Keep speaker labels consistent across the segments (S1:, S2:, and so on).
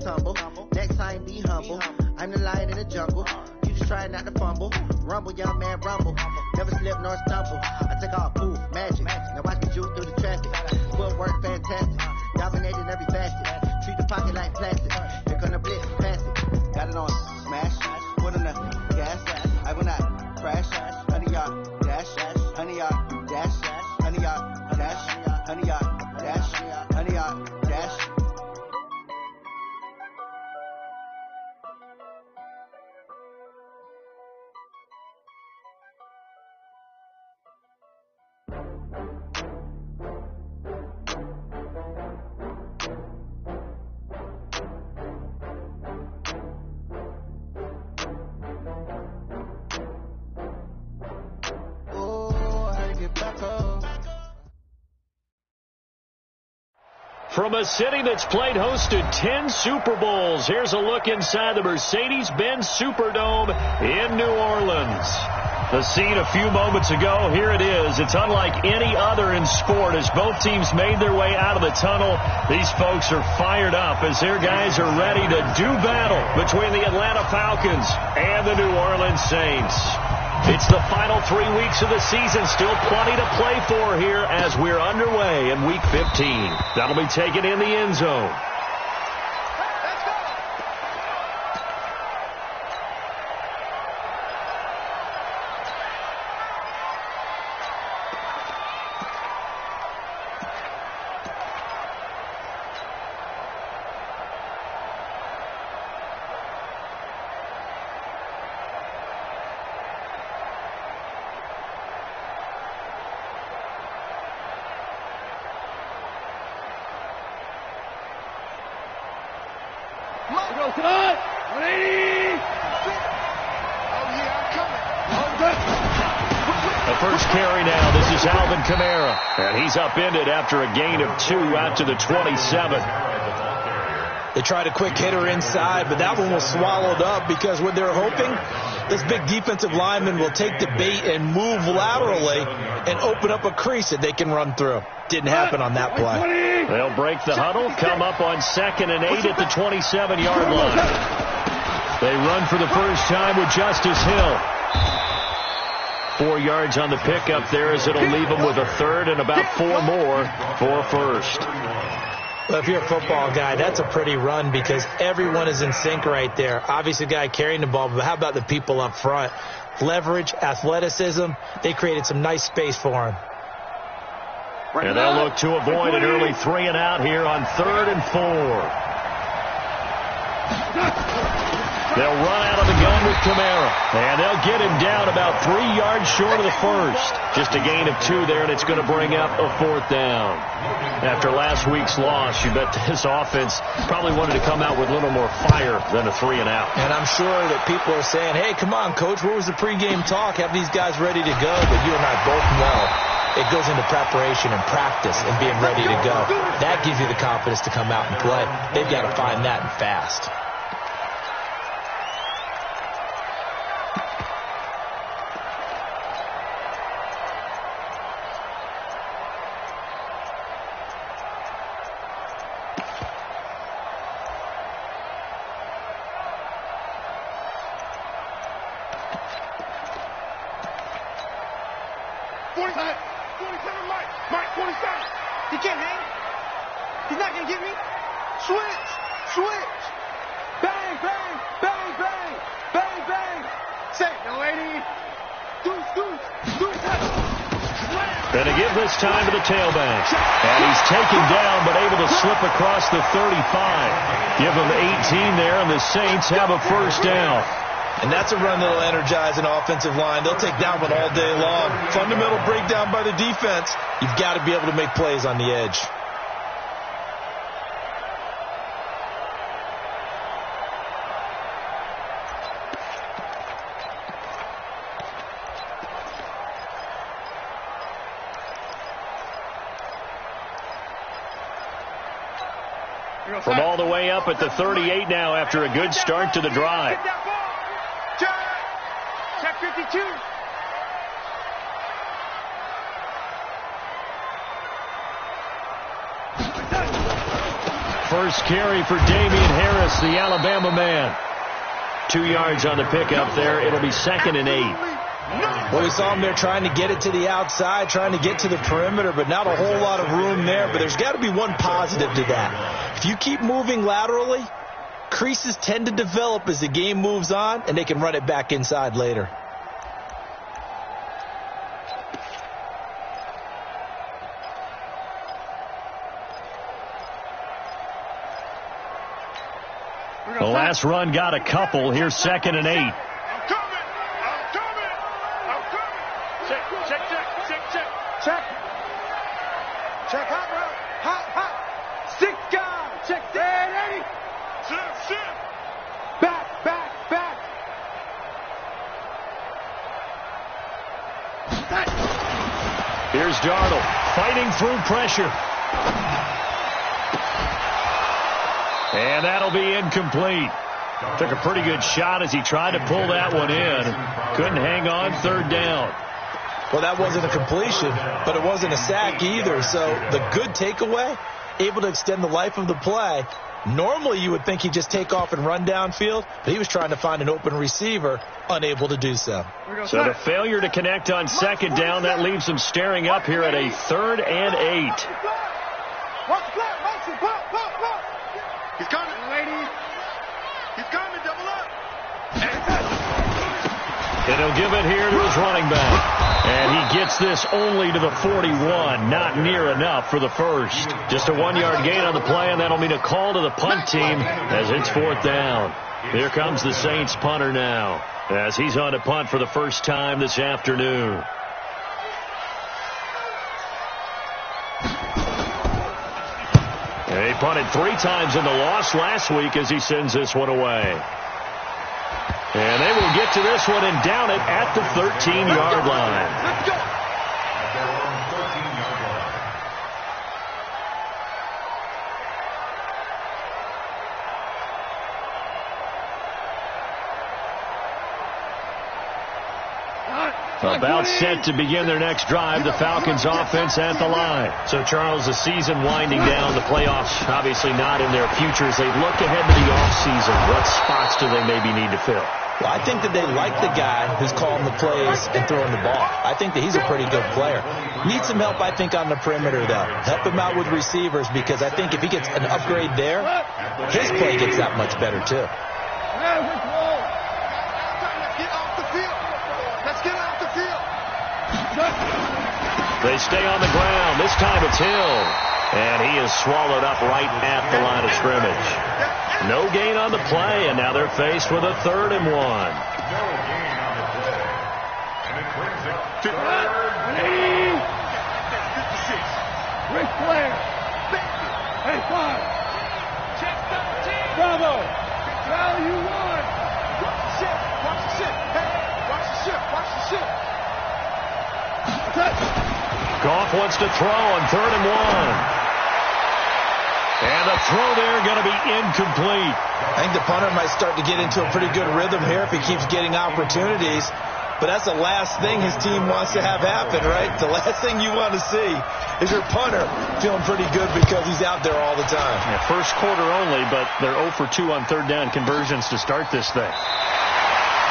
S1: tumble. Next time, be humble. I'm the lion in the jungle. You just try not to fumble. Rumble, young man, rumble. Never slip nor stumble. I take all poof, magic. Now watch me juke through the traffic. Footwork, fantastic. Dominating every facet. Treat the pocket like plastic. Here come the blitz, pass it. Got it on smash. Put on the gas. I will not crash. 100-yard dash. 100-yard dash. 100-yard dash. 100-yard dash. 100-yard dash.
S2: From a city that's played host to 10 Super Bowls, here's a look inside the Mercedes-Benz Superdome in New Orleans. The scene a few moments ago, here it is. It's unlike any other in sport as both teams made their way out of the tunnel. These folks are fired up as their guys are ready to do battle between the Atlanta Falcons and the New Orleans Saints. It's the final 3 weeks of the season. Still plenty to play for here as we're underway in Week 15. That'll be taken in the end zone. And he's upended after a gain of 2 out to the 27.
S3: They tried a quick hitter inside, but that one was swallowed up because what they're hoping, this big defensive lineman will take the bait and move laterally and open up a crease that they can run through. Didn't happen on that play.
S2: They'll break the huddle, come up on 2nd and 8 at the 27-yard line. They run for the first time with Justice Hill. 4 yards on the pickup there as it'll leave them with a third and about 4 more for first.
S3: Well, if you're a football guy, that's a pretty run because everyone is in sync right there. Obviously, the guy carrying the ball, but how about the people up front? Leverage, athleticism, they created some nice space for him.
S2: And they'll look to avoid an early 3 and out here on 3rd and 4. They'll run out of the gun with Kamara, and they'll get him down about 3 yards short of the first. Just a gain of 2 there, and it's going to bring up a 4th down. After last week's loss, you bet this offense probably wanted to come out with a little more fire than a 3 and out.
S3: And I'm sure that people are saying, hey, come on, Coach, what was the pregame talk? Have these guys ready to go? But you and I both know it goes into preparation and practice and being ready to go. That gives you the confidence to come out and play. They've got to find that and fast.
S2: And to give this time to the tailback. And he's taken down, but able to slip across the 35. Give him 18 there, and the Saints have a first down.
S3: And that's a run that'll energize an offensive line. They'll take that one all day long. Fundamental breakdown by the defense. You've got to be able to make plays on the edge.
S2: From all the way up at the 38 now after a good start to the drive.
S4: Check 52.
S2: first carry for Damian Harris, the Alabama man. 2 yards on the pickup there. It'll be 2nd and 8.
S3: Well, we saw him there trying to get it to the outside, trying to get to the perimeter, but not a whole lot of room there. But there's got to be one positive to that. If you keep moving laterally, creases tend to develop as the game moves on, and they can run it back inside later.
S2: The last run got a couple. Here's 2nd and 8.
S4: I'm coming. Check. Hot. 6 guys. Check. Ready. Sit. Back.
S2: Here's Darnold fighting through pressure. And that'll be incomplete. Took a pretty good shot as he tried to pull that one in. Couldn't hang on. 3rd down.
S3: Well, that wasn't a completion, but it wasn't a sack either. So the good takeaway, able to extend the life of the play. Normally you would think he'd just take off and run downfield, but he was trying to find an open receiver, unable to do so.
S2: So the failure to connect on 2nd down, that leaves him staring up here at a 3rd and 8.
S4: Watch the flat. He's coming, ladies. He's coming, double up.
S2: And he'll give it here to his running back. And he gets this only to the 41. Not near enough for the first. Just a 1-yard gain on the play, and that'll mean a call to the punt team as it's 4th down. Here comes the Saints punter now, as he's on to punt for the first time this afternoon. He punted 3 times in the loss last week as he sends this one away. And they will get to this one and down it at the 13-yard line.
S4: Let's go.
S2: About set to begin their next drive, the Falcons offense at the line. So, Charles, the season winding down, the playoffs obviously not in their futures. They look ahead to the offseason. What spots do they maybe need to fill?
S3: Well, I think that they like the guy who's calling the plays and throwing the ball. I think that he's a pretty good player. Needs some help, I think, on the perimeter, though. Help him out with receivers, because I think if he gets an upgrade there, his play gets that much better, too.
S2: They stay on the ground. This time it's Hill. And he is swallowed up right at the line of scrimmage. No gain on the play, and now they're faced with a 3rd and 1.
S4: Ric Flair. Hey, 5. Bravo. Rally, you won. Watch the ship. Hey, watch the ship.
S2: Goff wants to throw on 3rd and 1. And the throw there going to be incomplete.
S3: I think the punter might start to get into a pretty good rhythm here if he keeps getting opportunities. But that's the last thing his team wants to have happen, right? The last thing you want to see is your punter feeling pretty good because he's out there all the time.
S2: Yeah, first quarter only, but they're 0 for 2 on 3rd down conversions to start this thing.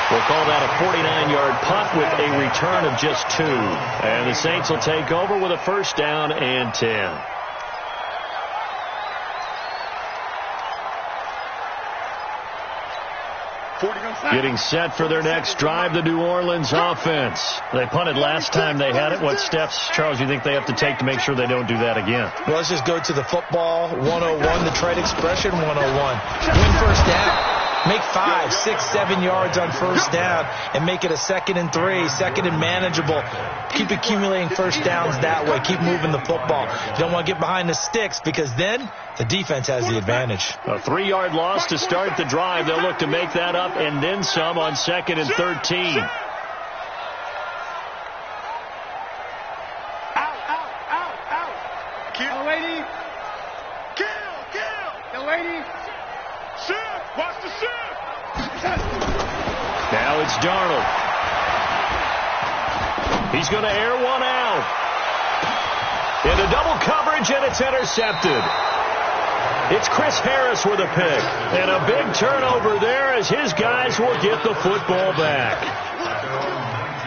S2: We'll call that a 49-yard punt with a return of just 2. And the Saints will take over with a 1st down and 10. Getting set for their next drive, the New Orleans offense. They punted last time they had it. What steps, Charles, you think they have to take to make sure they don't do that again?
S3: Well, let's just go to the football 101, the trade expression 101. Win 1st down. Make 5, 6, 7 yards on 1st down and make it a 2nd and 3, 2nd and manageable. Keep accumulating 1st downs that way. Keep moving the football. You don't want to get behind the sticks because then the defense has the advantage.
S2: A 3-yard loss to start the drive. They'll look to make that up and then some on 2nd and 13.
S4: Out. Kill. The lady. Kill. The lady. Ship. Watch the ship.
S2: Now it's Darnold. He's going to air one out. Into double coverage, and it's intercepted. It's Chris Harris with a pick. And a big turnover there as his guys will get the football back.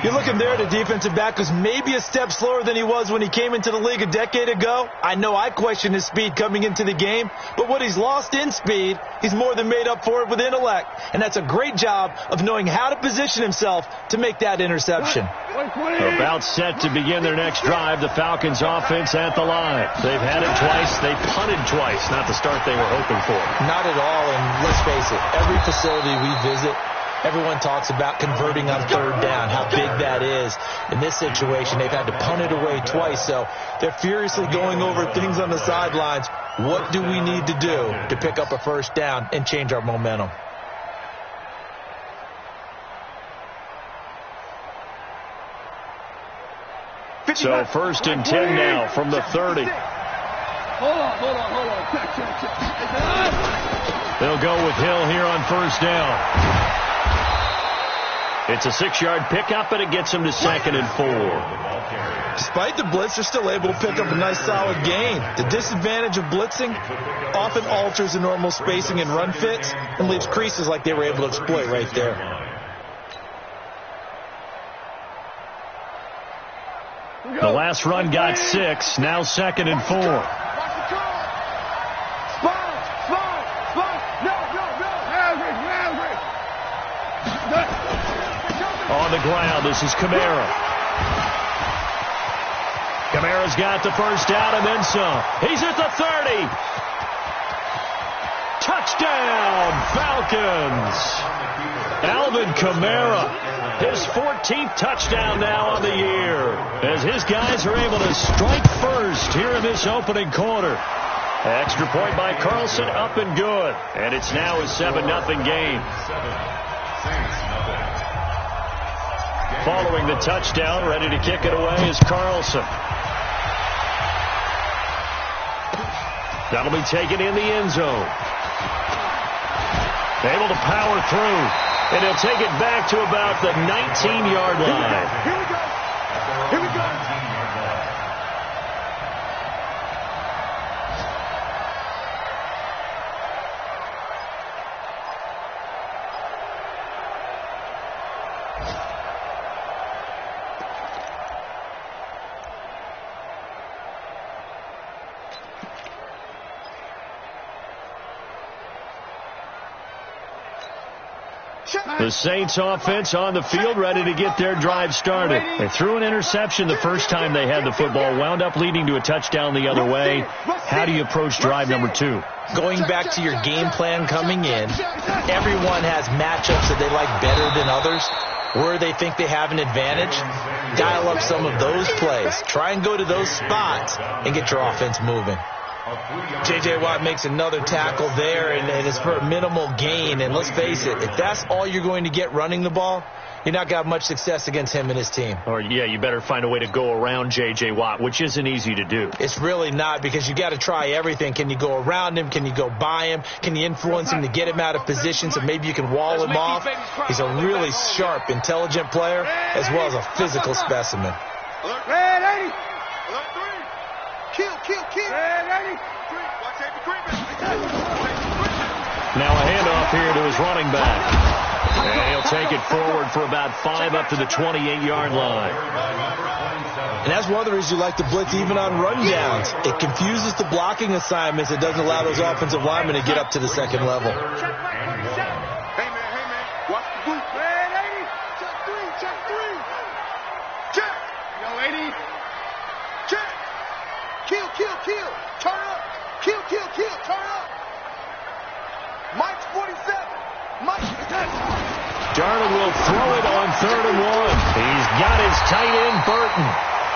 S3: You're looking there, the defensive back was maybe a step slower than he was when he came into the league a decade ago. I know I questioned his speed coming into the game, but what he's lost in speed, he's more than made up for it with intellect. And that's a great job of knowing how to position himself to make that interception.
S2: About set to begin their next drive, the Falcons offense at the line. They've had it twice. They punted twice. Not the start they were hoping for.
S3: Not at all, and let's face it, every facility we visit, everyone talks about converting on third down, how big that is. In this situation, they've had to punt it away twice, so they're furiously going over things on the sidelines. What do we need to do to pick up a first down and change our momentum?
S2: So first and 10 now from the 30.
S4: Hold on. Check.
S2: They'll go with Hill here on first down. It's a 6-yard pickup, and it gets him to 2nd and 4.
S3: Despite the blitz, they're still able to pick up a nice solid gain. The disadvantage of blitzing often alters the normal spacing and run fits and leaves creases like they were able to exploit right there.
S2: The last run got 6, now 2nd and 4. On the ground, this is Kamara. Kamara's got the first down and then some. He's at the 30. Touchdown, Falcons. Alvin Kamara, his 14th touchdown now on the year, as his guys are able to strike first here in this opening quarter. Extra point by Carlson, up and good. And it's now a 7-0 game. Following the touchdown, ready to kick it away is Carlson. That'll be taken in the end zone. Able to power through, and he'll take it back to about the 19-yard line.
S4: Here we go.
S2: The Saints offense on the field, ready to get their drive started. They threw an interception the first time they had the football, wound up leading to a touchdown the other way. How do you approach drive number 2?
S3: Going back to your game plan coming in, everyone has matchups that they like better than others, where they think they have an advantage. Dial up some of those plays. Try and go to those spots and get your offense moving. J.J. Watt makes another tackle there, and it's for a minimal gain. And let's face it, if that's all you're going to get running the ball, you're not going to have much success against him and his team.
S2: Or, yeah, you better find a way to go around J.J. Watt, which isn't easy to do.
S3: It's really not, because you got to try everything. Can you go around him? Can you go by him? Can you influence him to get him out of position so maybe you can wall him off? He's a really sharp, intelligent player, as well as a physical specimen.
S4: Red 80. Alert 3. Kill. Red 80.
S2: Now a handoff here to his running back. And he'll take it forward for about 5 up to the 28-yard line.
S3: And that's one of the reasons you like to blitz even on rundowns. It confuses the blocking assignments. It doesn't allow those offensive linemen to get up to the second level.
S4: Hey, man. Watch the boot. Red 80. Check 3. Check. Yo, 80. Check. Kill. Turn up. Kill. Turn up. Mike's 47.
S2: Darnold will throw it on 3rd and 1. He's got his tight end, Burton.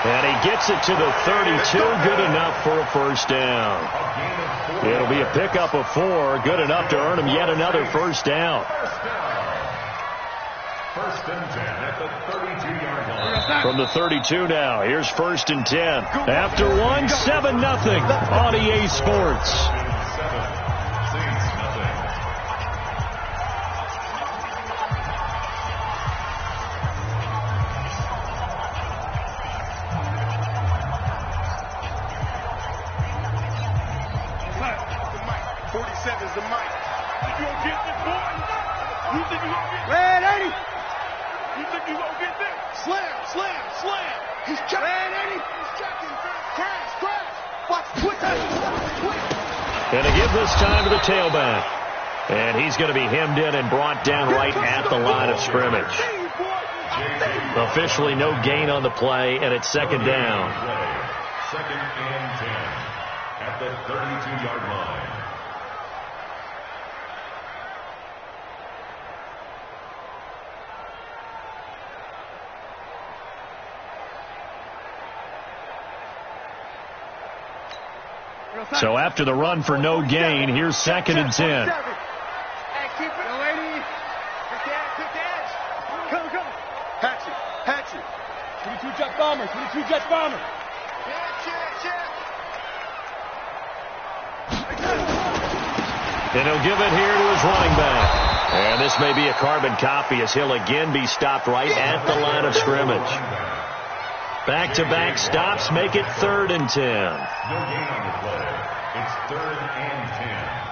S2: And he gets it to the 32. Good enough for a first down. It'll be a pickup of 4. Good enough to earn him yet another first down.
S5: First and 10 at the 32-yard line.
S2: From the 32 now, here's 1st and 10. After 1, 7-0 on EA Sports.
S4: think you gonna get this, boy? You think you gonna get this?
S1: Red 80.
S4: You think you gonna get this?
S1: Slam, slam, slam. He's checking. Red 80. He's checking. Crash, crash. Watch, twist that.
S2: And to give this time to the tailback. And he's going to be hemmed in and brought down right at the line of scrimmage. Officially no gain on the play, and it's second down.
S5: Second and 10 at the 32-yard line.
S2: So after the run for no gain, here's second and 10.
S4: Hatch it. 22 Jet Bomber. 22 Jet Bomber.
S2: And he'll give it here to his running back. And this may be a carbon copy as he'll again be stopped right at the line of scrimmage. Back-to-back stops make it third and 10.
S5: No gain on the play. It's third and 10.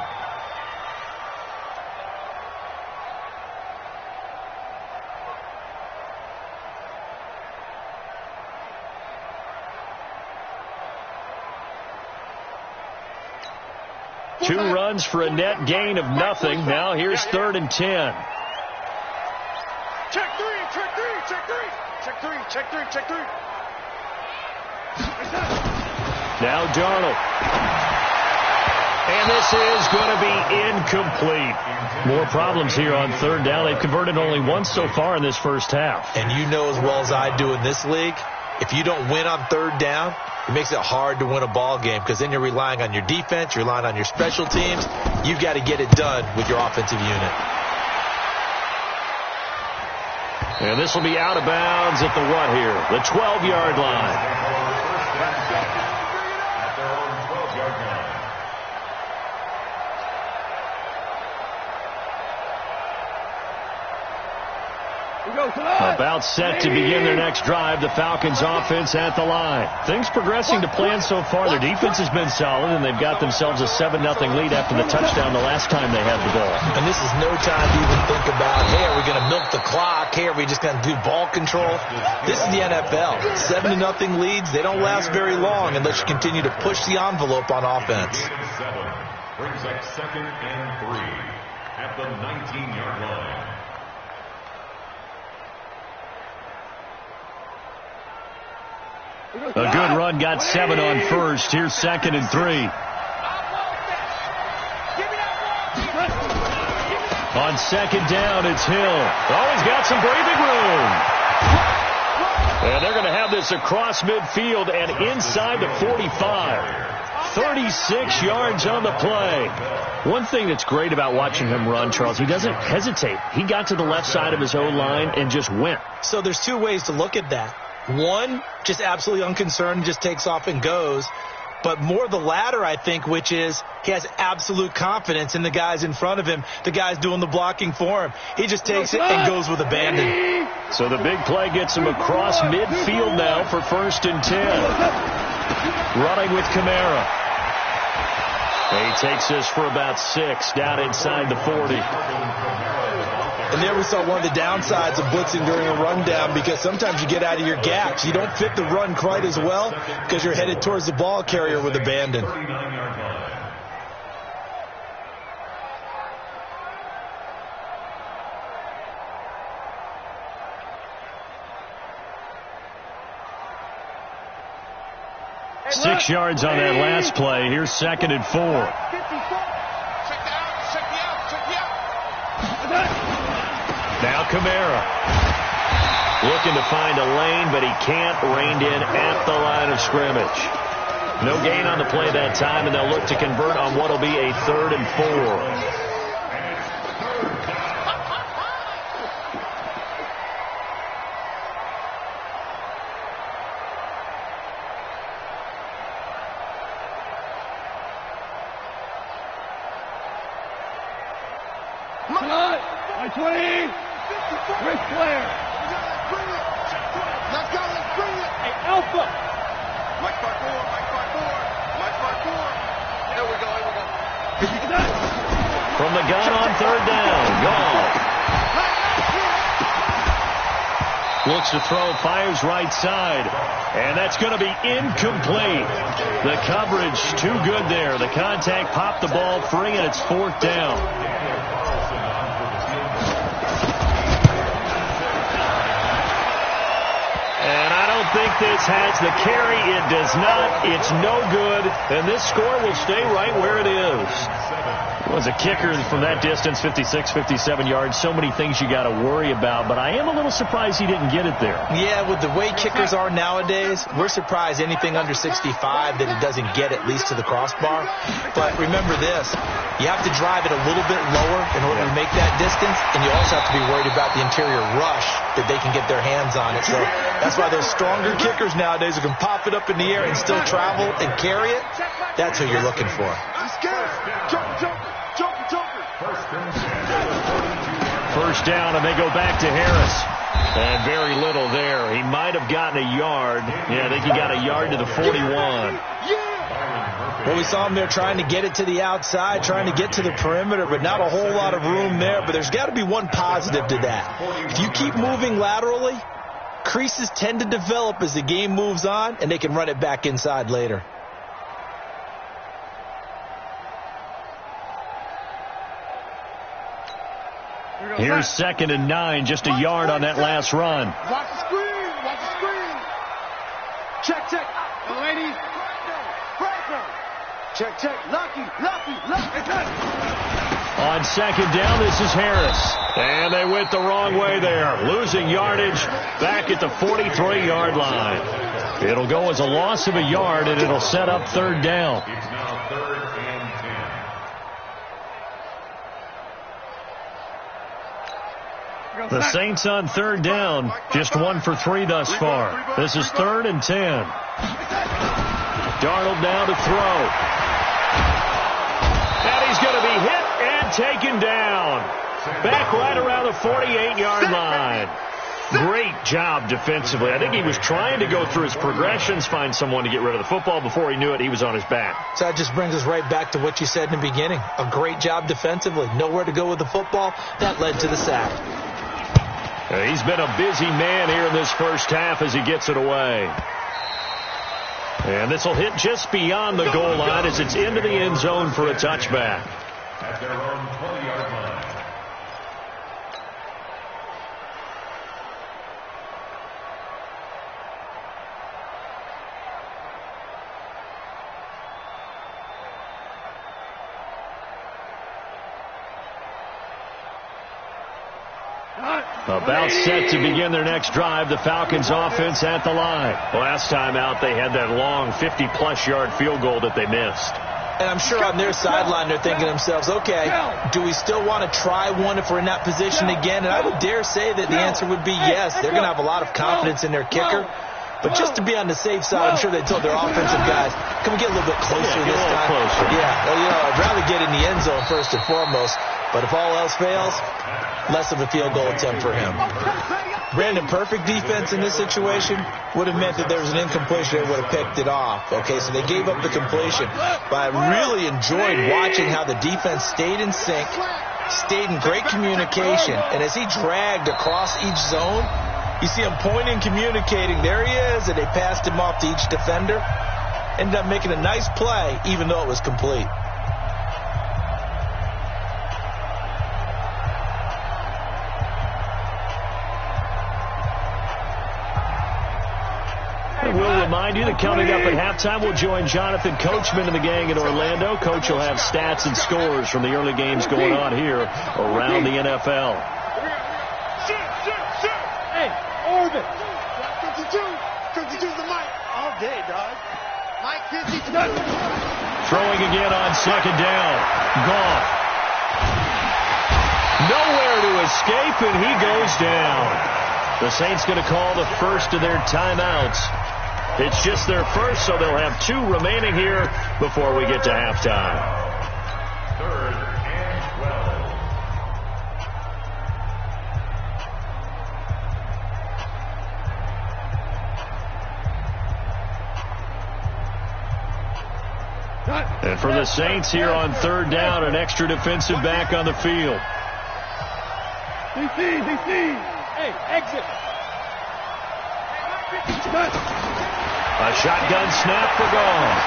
S2: Two runs for a net gain of nothing. Now here's third and 10.
S4: Check three.
S2: Now Darnold. And this is going to be incomplete. More problems here on third down. They've converted only once so far in this first half.
S3: And you know as well as I do in this league, if you don't win on third down, it makes it hard to win a ball game because then you're relying on your defense, you're relying on your special teams. You've got to get it done with your offensive unit.
S2: And this will be out of bounds at the what here? The 12-yard line. About set to begin their next drive. The Falcons offense at the line. Things progressing to plan so far. Their defense has been solid, and they've got themselves a 7-0 lead after the touchdown the last time they had the ball.
S3: And this is no time to even think about, hey, are we going to milk the clock? Hey, are we just going to do ball control? This is the NFL. 7-0 leads, they don't last very long unless you continue to push the envelope on offense.
S5: Brings up second and 3 at the 19-yard line.
S2: A good run, got 7 on first. Here's second and 3. On second down, it's Hill. Oh, he's got some breathing room. And they're going to have this across midfield and inside the 45. 36 yards on the play. One thing that's great about watching him run, Charles, he doesn't hesitate. He got to the left side of his O-line and just went.
S3: So there's two ways to look at that. One, just absolutely unconcerned, just takes off and goes. But more the latter, I think, which is he has absolute confidence in the guys in front of him, the guys doing the blocking for him. He just takes it and goes with abandon.
S2: So the big play gets him across midfield now for first and 10. Running with Kamara. He takes this for about 6 down inside the 40.
S3: And there we saw one of the downsides of blitzing during a rundown because sometimes you get out of your gaps. You don't fit the run quite as well because you're headed towards the ball carrier with abandon.
S2: Six yards on that last play. Here's second and 4. Now Kamara. Looking to find a lane, but he can't. Reined in at the line of scrimmage. No gain on the play that time, and they'll look to convert on what will be a 3rd and 4. from the gun on third down. Gone. Looks to throw, fires right side, and that's going to be incomplete. The coverage too good there. The contact popped the ball free, and it's fourth down. And I don't think this has the carry. It does not. It's no good, and this score will stay right where it is. Was a kicker from that distance, 56, 57 yards. So many things you got to worry about, but I am a little surprised he didn't get it there.
S3: Yeah, with the way kickers are nowadays, we're surprised anything under 65 that it doesn't get at least to the crossbar. But remember this, you have to drive it a little bit lower in order to make that distance, and you also have to be worried about the interior rush that they can get their hands on it. So that's why those stronger kickers nowadays who can pop it up in the air and still travel and carry it, that's who you're looking for.
S2: First down, and they go back to Harris. And very little there. He might have gotten a yard. Yeah, I think he got a yard to the 41.
S3: Well, we saw him there trying to get it to the outside, trying to get to the perimeter, but not a whole lot of room there. But there's got to be one positive to that. If you keep moving laterally, creases tend to develop as the game moves on, and they can run it back inside later.
S2: Here's 2nd and 9, just a yard on that last run.
S4: Watch the screen, watch the screen. Check, check. Ladies, check, check. Lucky.
S2: On 2nd down, this is Harris. And they went the wrong way there. Losing yardage back at the 43-yard line. It'll go as a loss of a yard, and it'll set up 3rd down.
S5: It's now 3rd and 10.
S2: The Saints on 3rd down, just 1 for 3 thus far. This is 3rd and 10. Darnold now to throw. And he's going to be hit and taken down. Back right around the 48-yard line. Great job defensively. I think he was trying to go through his progressions, find someone to get rid of the football. Before he knew it, he was on his back.
S3: So that just brings us right back to what you said in the beginning. A great job defensively. Nowhere to go with the football. That led to the sack.
S2: He's been a busy man here in this first half as he gets it away. And this will hit just beyond the goal line as it's into the end zone for a touchback.
S5: At their own 20-yard line.
S2: About set to begin their next drive, the Falcons offense at the line. Last time out, they had that long 50-plus yard field goal that they missed.
S3: And I'm sure on their sideline they're thinking to themselves, okay, do we still want to try one if we're in that position again? And I would dare say that the answer would be yes. They're going to have a lot of confidence in their kicker. But just to be on the safe side, I'm sure they told their offensive guys, can we get a little bit closer this time?
S2: Closer.
S3: Yeah, well, I'd rather get in the end zone first and foremost. But if all else fails, less of a field goal attempt for him. Brandon, perfect defense in this situation would have meant that there was an incompletion. They would have picked it off. Okay, so they gave up the completion. But I really enjoyed watching how the defense stayed in sync, stayed in great communication. And as he dragged across each zone, you see him pointing, communicating. There he is, and they passed him off to each defender. Ended up making a nice play, even though it was complete.
S2: We'll remind you that coming up at halftime, we'll join Jonathan Coachman and the gang in Orlando. Coach will have stats and scores from the early games going on here around the NFL.
S4: Hey, Orbit. 52's the mic. All day, dog. Mike 52.
S2: Throwing again on 2nd down. Gone. Nowhere to escape, and he goes down. The Saints going to call the first of their timeouts. It's just their first, so they'll have 2 remaining here before we get to halftime.
S5: 3rd and 12.
S2: And for the Saints here on third down, an extra defensive back on the field.
S4: DC. Hey, exit.
S2: A shotgun snap for Gone.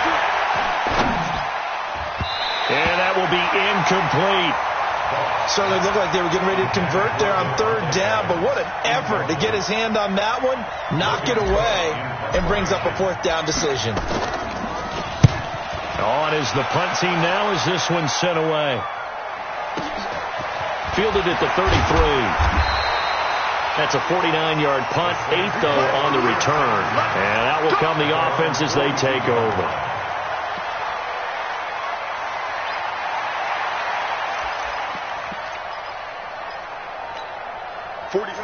S2: And that will be incomplete.
S3: Certainly looked like they were getting ready to convert there on third down, but what an effort to get his hand on that one, knock it away, and brings up a fourth down decision.
S2: On is the punt team now as this one's sent away. Fielded at the 33. That's a 49-yard punt, 8 though on the return. And that will come the offense as they take over.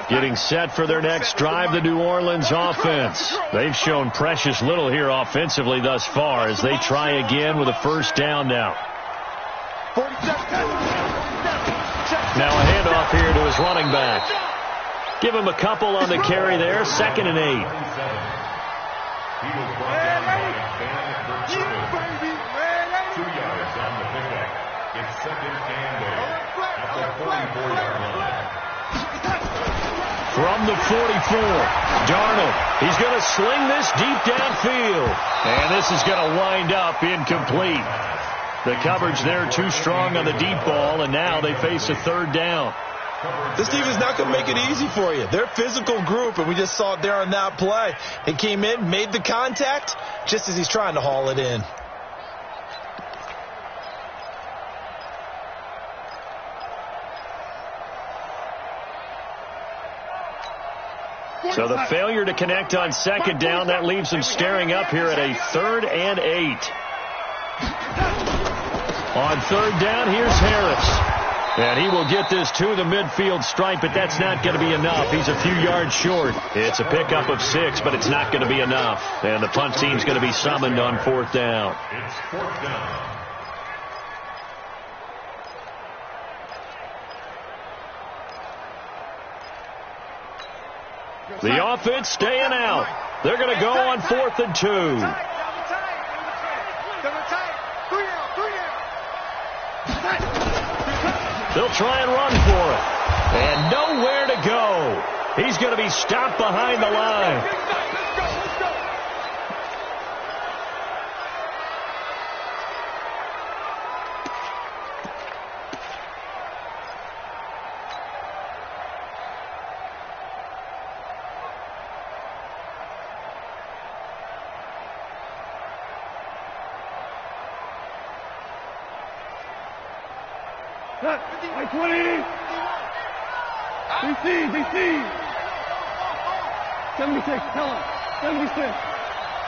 S2: Getting set for their next drive, the New Orleans offense. They've shown precious little here offensively thus far as they try again with a first down now. Now a handoff here to his running back. Give him a couple on the carry there, 2nd and 8.
S5: He was brought down by Ben Verstappen. 2 yards on the pickup. It's 2nd and 8 at the 44-yard line.
S2: From the 44, Darnold. He's going to sling this deep downfield. And this is going to wind up incomplete. The coverage there too strong on the deep ball, and now they face a third down.
S3: This team is not going to make it easy for you. They're a physical group, and we just saw it there on that play. He came in, made the contact, just as he's trying to haul it in.
S2: So the failure to connect on 2nd down, that leaves them staring up here at a 3rd and 8. On 3rd down, here's Harris. And he will get this to the midfield stripe, but that's not going to be enough. He's a few yards short. It's a pickup of 6, but it's not going to be enough. And the punt team's going to be summoned on 4th down.
S5: It's 4th down.
S2: The offense staying out. They're going to go on 4th and 2. They'll try and run for it. And nowhere to go. He's going to be stopped behind the line.
S4: DC. 76, tell him.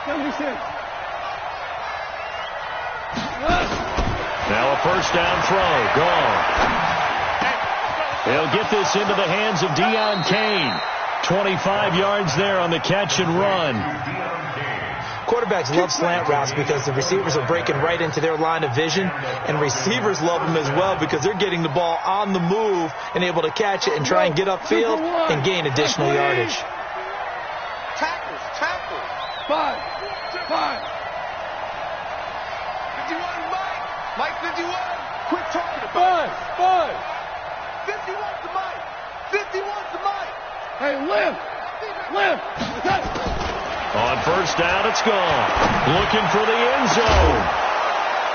S4: 76.
S2: Now a first down throw. Gone. He'll get this into the hands of Deion Kane. 25 yards there on the catch and run.
S3: Quarterbacks love slant routes because the receivers are breaking right into their line of vision, and receivers love them as well because they're getting the ball on the move and able to catch it and try and get upfield and gain additional yardage.
S4: Tackles. 5. 51, Mike 51. Quit talking about it. 5. 51's the Mike. 51's the Mike. Hey, lift.
S2: On first down, it's gone. Looking for the end zone.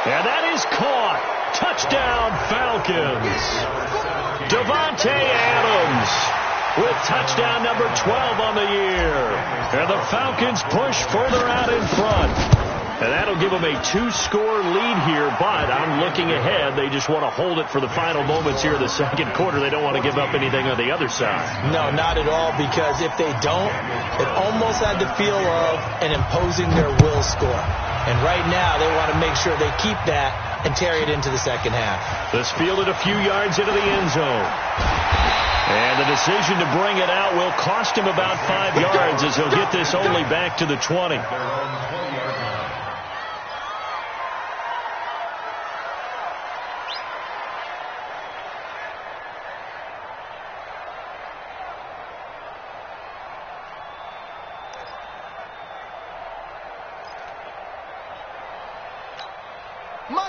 S2: And that is caught. Touchdown, Falcons. Devontae Adams with touchdown number 12 on the year. And the Falcons push further out in front. And that'll give them a 2-score lead here, but I'm looking ahead. They just want to hold it for the final moments here of the second quarter. They don't want to give up anything on the other side.
S3: No, not at all, because if they don't, it almost had the feel of an imposing their will score. And right now, they want to make sure they keep that and carry it into the second half.
S2: This fielded a few yards into the end zone. And the decision to bring it out will cost him about 5 yards as he'll get this only back to the 20.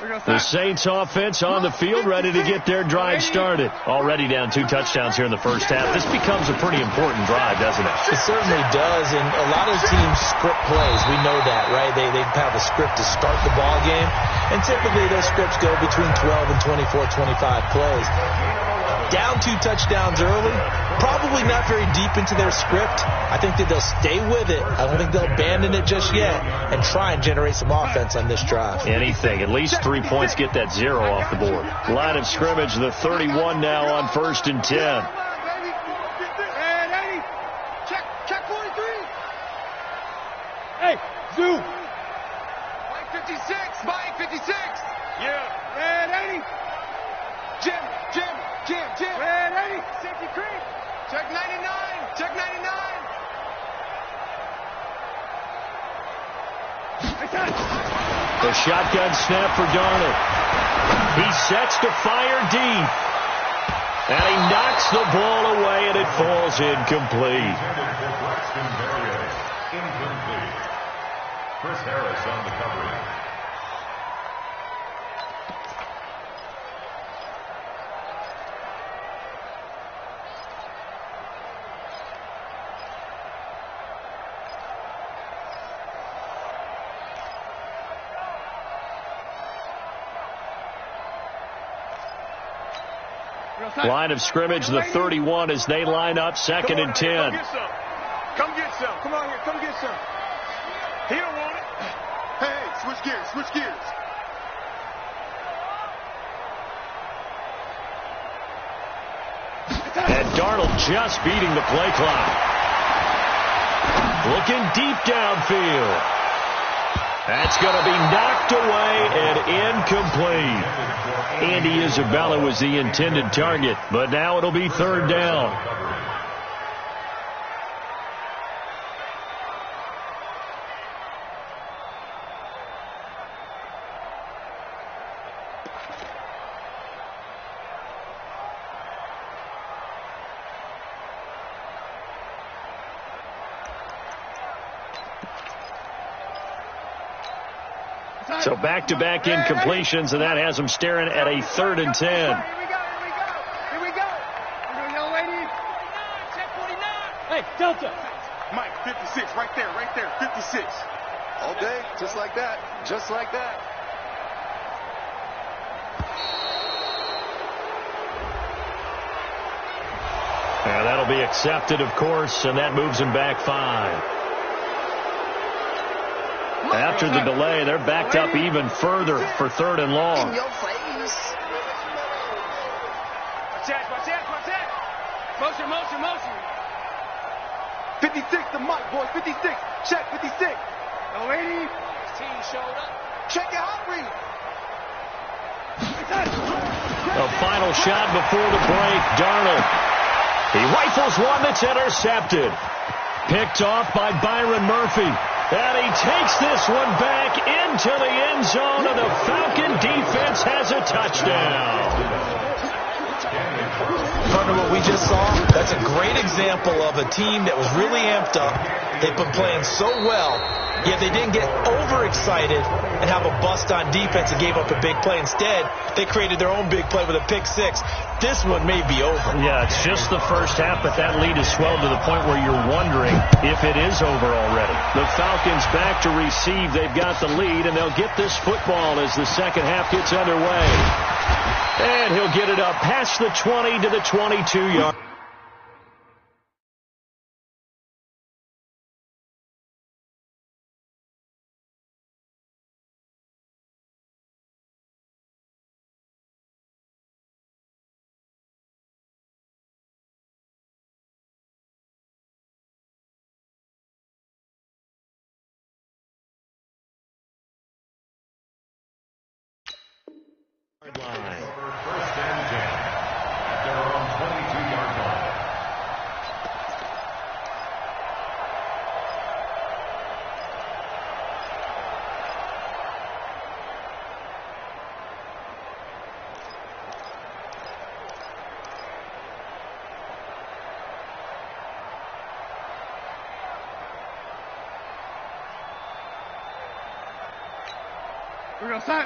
S2: The Saints offense on the field, ready to get their drive started. Already down 2 touchdowns here in the first half. This becomes a pretty important drive, doesn't it?
S3: It certainly does, and a lot of teams script plays. We know that, right? They have a script to start the ball game, and typically those scripts go between 12 and 24, 25 plays. Down 2 touchdowns early, probably not very deep into their script. I think that they'll stay with it. I don't think they'll abandon it just yet and try and generate some offense on this drive.
S2: Anything. At least 3 points, get that 0 off the board. Line of scrimmage, the 31 now on 1st and 10.
S4: Check 43. Hey, Zoo. Mike 56. Mike 56. Yeah. Red 80. Jim. Red 80. Safety creep. Check 99. Check 99.
S2: The shotgun snap for Darnold. He sets to fire deep. And he knocks the ball away, and it falls incomplete.
S5: Incomplete. Chris Harris on the coverage.
S2: Line of scrimmage, the 31 as they line up 2nd and 10.
S4: Come get some. Come on here. Come get some. He don't want it. Hey, switch gears. Switch gears.
S2: And Darnold just beating the play clock. Looking deep downfield. That's going to be knocked away and incomplete. Andy Isabella was the intended target, but now it'll be 3rd down. So back-to-back incompletions, and that has them staring at a 3rd and 10.
S4: Here we go. Young lady. Check 49. Hey, Delta. Mike, 56, right there, 56. All day, just like that.
S2: And that'll be accepted, of course, and that moves him back 5. After the delay, they're backed up even further for 3rd and long.
S1: In your face.
S4: Watch that. Motion. 56 to Mike, boy. 56. Check 56. No lady. Team showed up. Check your hot read.
S2: A final shot before the break. Darnold. He rifles one that's intercepted. Picked off by Byron Murphy. And he takes this one back into the end zone, and the Falcon defense has a touchdown.
S3: Partner, what we just saw, that's a great example of a team that was really amped up. They've been playing so well, yet they didn't get overexcited and have a bust on defense and gave up a big play. Instead, they created their own big play with a pick 6. This one may be over.
S2: Yeah, it's just the first half, but that lead has swelled to the point where you're wondering if it is over already. The Falcons back to receive. They've got the lead, and they'll get this football as the second half gets underway. And he'll get it up past the 20 to the 22-yard. Line.
S5: First and 10 at their own 22-yard line.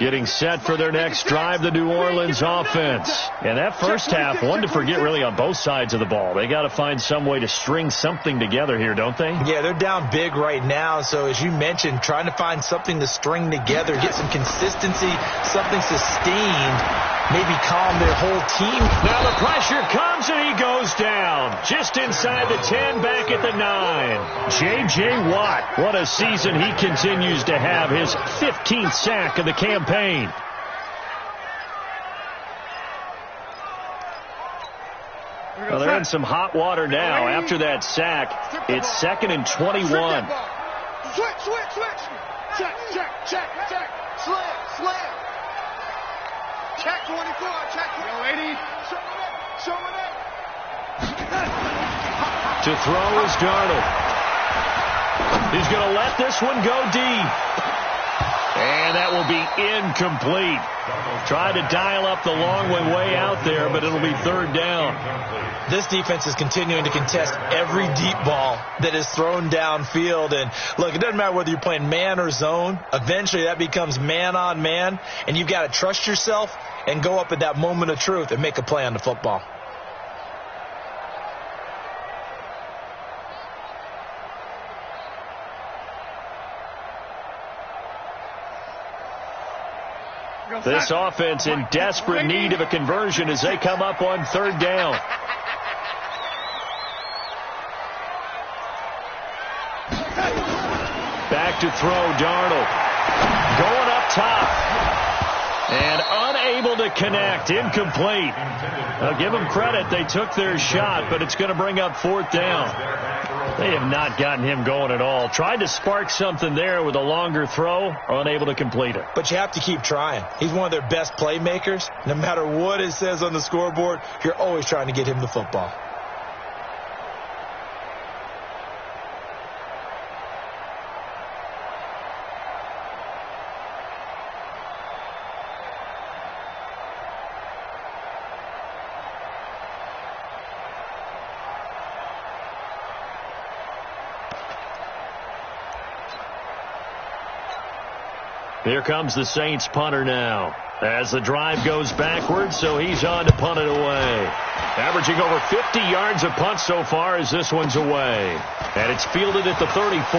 S2: Getting set for their next drive, the New Orleans offense. And that first half, one to forget really on both sides of the ball. They got to find some way to string something together here, don't they?
S3: Yeah, they're down big right now. So as you mentioned, trying to find something to string together, get some consistency, something sustained, maybe calm their whole team.
S2: Now the pressure comes and he goes down. Just inside the 10, back at the 9. J.J. Watt, what a season he continues to have. His 15th sack of the campaign. Well, they're in some hot water now. After that sack, it's 2nd and 21.
S4: Switch. Check. Slam. Check 24. Check. Yo, lady. Show me that.
S2: To throw is Darnold. He's going to let this one go deep. And that will be incomplete. Try to dial up the long way out there, but it'll be 3rd down.
S3: This defense is continuing to contest every deep ball that is thrown downfield. And look, it doesn't matter whether you're playing man or zone. Eventually that becomes man on man, and you've got to trust yourself and go up at that moment of truth and make a play on the football.
S2: This offense in desperate need of a conversion as they come up on 3rd down. Back to throw, Darnold. Going up top. And unable to connect. Incomplete. I'll give them credit. They took their shot, but it's going to bring up 4th down. They have not gotten him going at all. Tried to spark something there with a longer throw, unable to complete it.
S3: But you have to keep trying. He's one of their best playmakers. No matter what it says on the scoreboard, you're always trying to get him the football.
S2: Here comes the Saints punter now. As the drive goes backwards, so he's on to punt it away. Averaging over 50 yards a punt so far as this one's away. And it's fielded at the 34.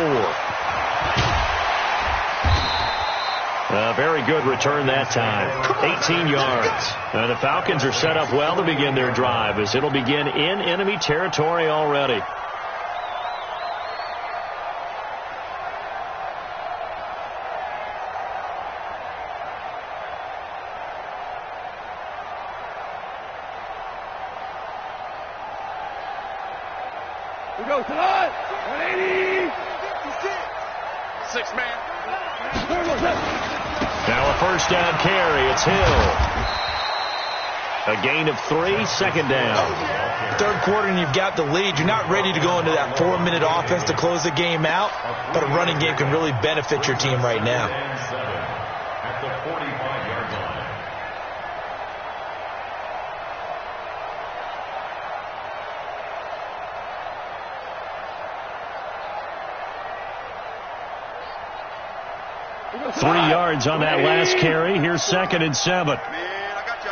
S2: A very good return that time. 18 yards. And the Falcons are set up well to begin their drive as it'll begin in enemy territory already.
S4: Go to the 180. 6 man.
S2: Now a 1st down carry. It's Hill. A gain of 3, 2nd down.
S3: 3rd quarter and you've got the lead. You're not ready to go into that 4-minute offense to close the game out, but a running game can really benefit your team right now.
S5: At the 45-yard line.
S2: Three yards on that last carry. Here's 2nd and 7.
S4: Man, I got you.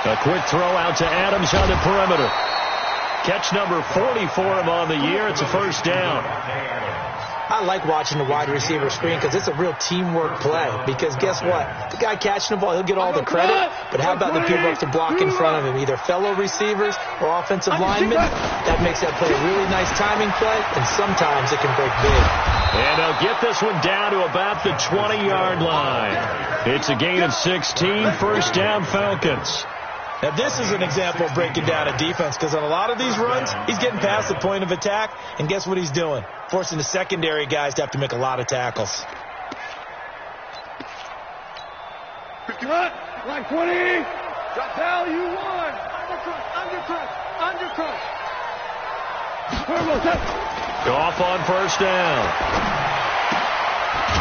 S2: A quick throw out to Adams on the perimeter. Catch number 40 for him on the year. It's a 1st down.
S3: I like watching the wide receiver screen because it's a real teamwork play. Because guess what? The guy catching the ball, he'll get all the credit. But how about the people who have to block in front of him? Either fellow receivers or offensive linemen. That makes that play a really nice timing play. And sometimes it can break big.
S2: And they'll get this one down to about the 20-yard line. It's a gain of 16. 1st down, Falcons.
S3: Now, this is an example of breaking down a defense because on a lot of these runs, he's getting past the point of attack, and guess what he's doing? Forcing the secondary guys to have to make a lot of tackles.
S4: Line 20. Drop down, you won. Undercrush.
S2: Off on 1st down.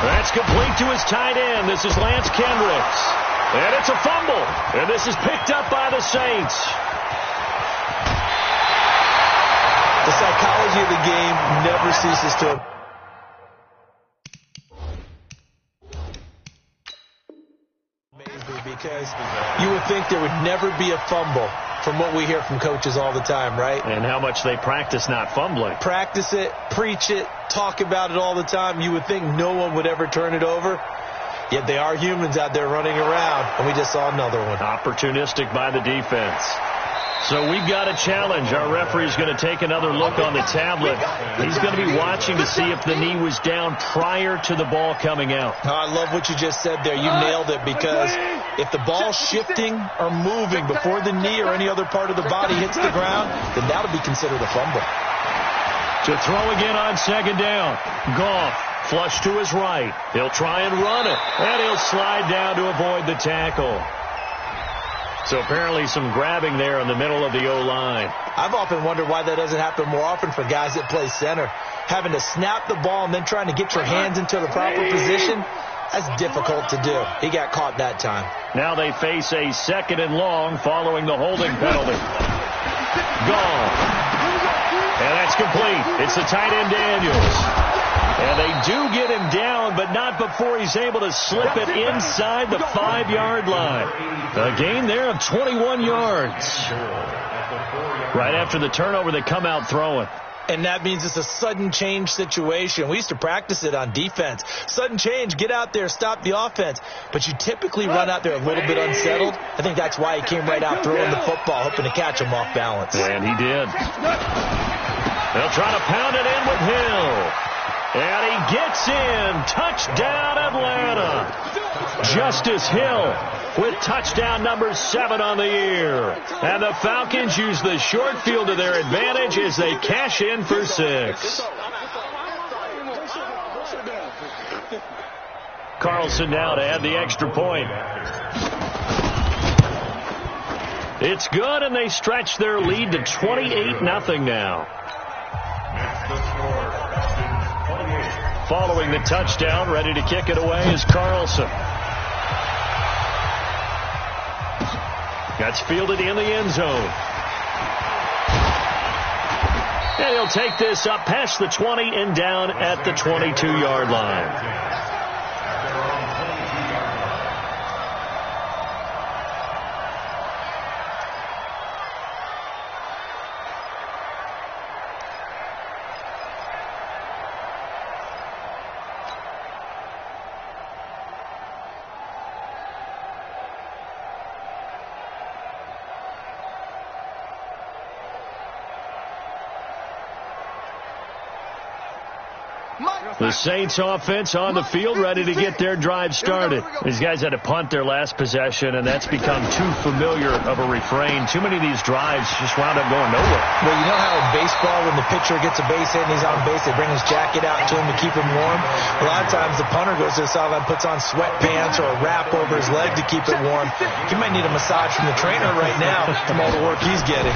S2: That's complete to his tight end. This is Lance Kendricks. And it's a fumble. And this is picked up by the Saints.
S3: The psychology of the game never ceases to because you would think there would never be a fumble from what we hear from coaches all the time, right?
S2: And how much they practice not fumbling.
S3: Practice it, preach it, talk about it all the time. You would think no one would ever turn it over. Yet they are humans out there running around, and we just saw another one.
S2: Opportunistic by the defense. So we've got a challenge. Our referee's going to take another look on the tablet. He's going to be watching to see if the knee was down prior to the ball coming out.
S3: Oh, I love what you just said there. You nailed it, because if the ball's shifting or moving before the knee or any other part of the body hits the ground, then that'll be considered a fumble.
S2: To throw again on second down. Goff. Flush to his right. He'll try and run it. And he'll slide down to avoid the tackle. So apparently some grabbing there in the middle of the O-line.
S3: I've often wondered why that doesn't happen more often for guys that play center. Having to snap the ball and then trying to get your hands into the proper position, that's difficult to do. He got caught that time.
S2: Now they face a 2nd and long following the holding penalty. Gone. And that's complete. It's the tight end Daniels. And they do get him down, but not before he's able to slip it inside the 5-yard line. A gain there of 21 yards. Right after the turnover, they come out throwing.
S3: And that means it's a sudden change situation. We used to practice it on defense. Sudden change, get out there, stop the offense. But you typically run out there a little bit unsettled. I think that's why he came right out throwing the football, hoping to catch him off balance.
S2: And he did. They'll try to pound it in with Hill. And he gets in. Touchdown, Atlanta. Justice Hill with touchdown number 7 on the year. And the Falcons use the short field to their advantage as they cash in for 6. Carlson now to add the extra point. It's good, and they stretch their lead to 28-0 now. Following the touchdown, ready to kick it away is Carlson. That's fielded in the end zone. And he'll take this up past the 20 and down at the 22-yard line. The Saints offense on the field, ready to get their drive started. These guys had to punt their last possession, and that's become too familiar of a refrain. Too many of these drives just wound up going nowhere.
S3: Well, you know how in baseball, when the pitcher gets a base hit and he's on base, they bring his jacket out to him to keep him warm? A lot of times the punter goes to the sideline, puts on sweatpants or a wrap over his leg to keep it warm. He might need a massage from the trainer right now from all the work he's getting.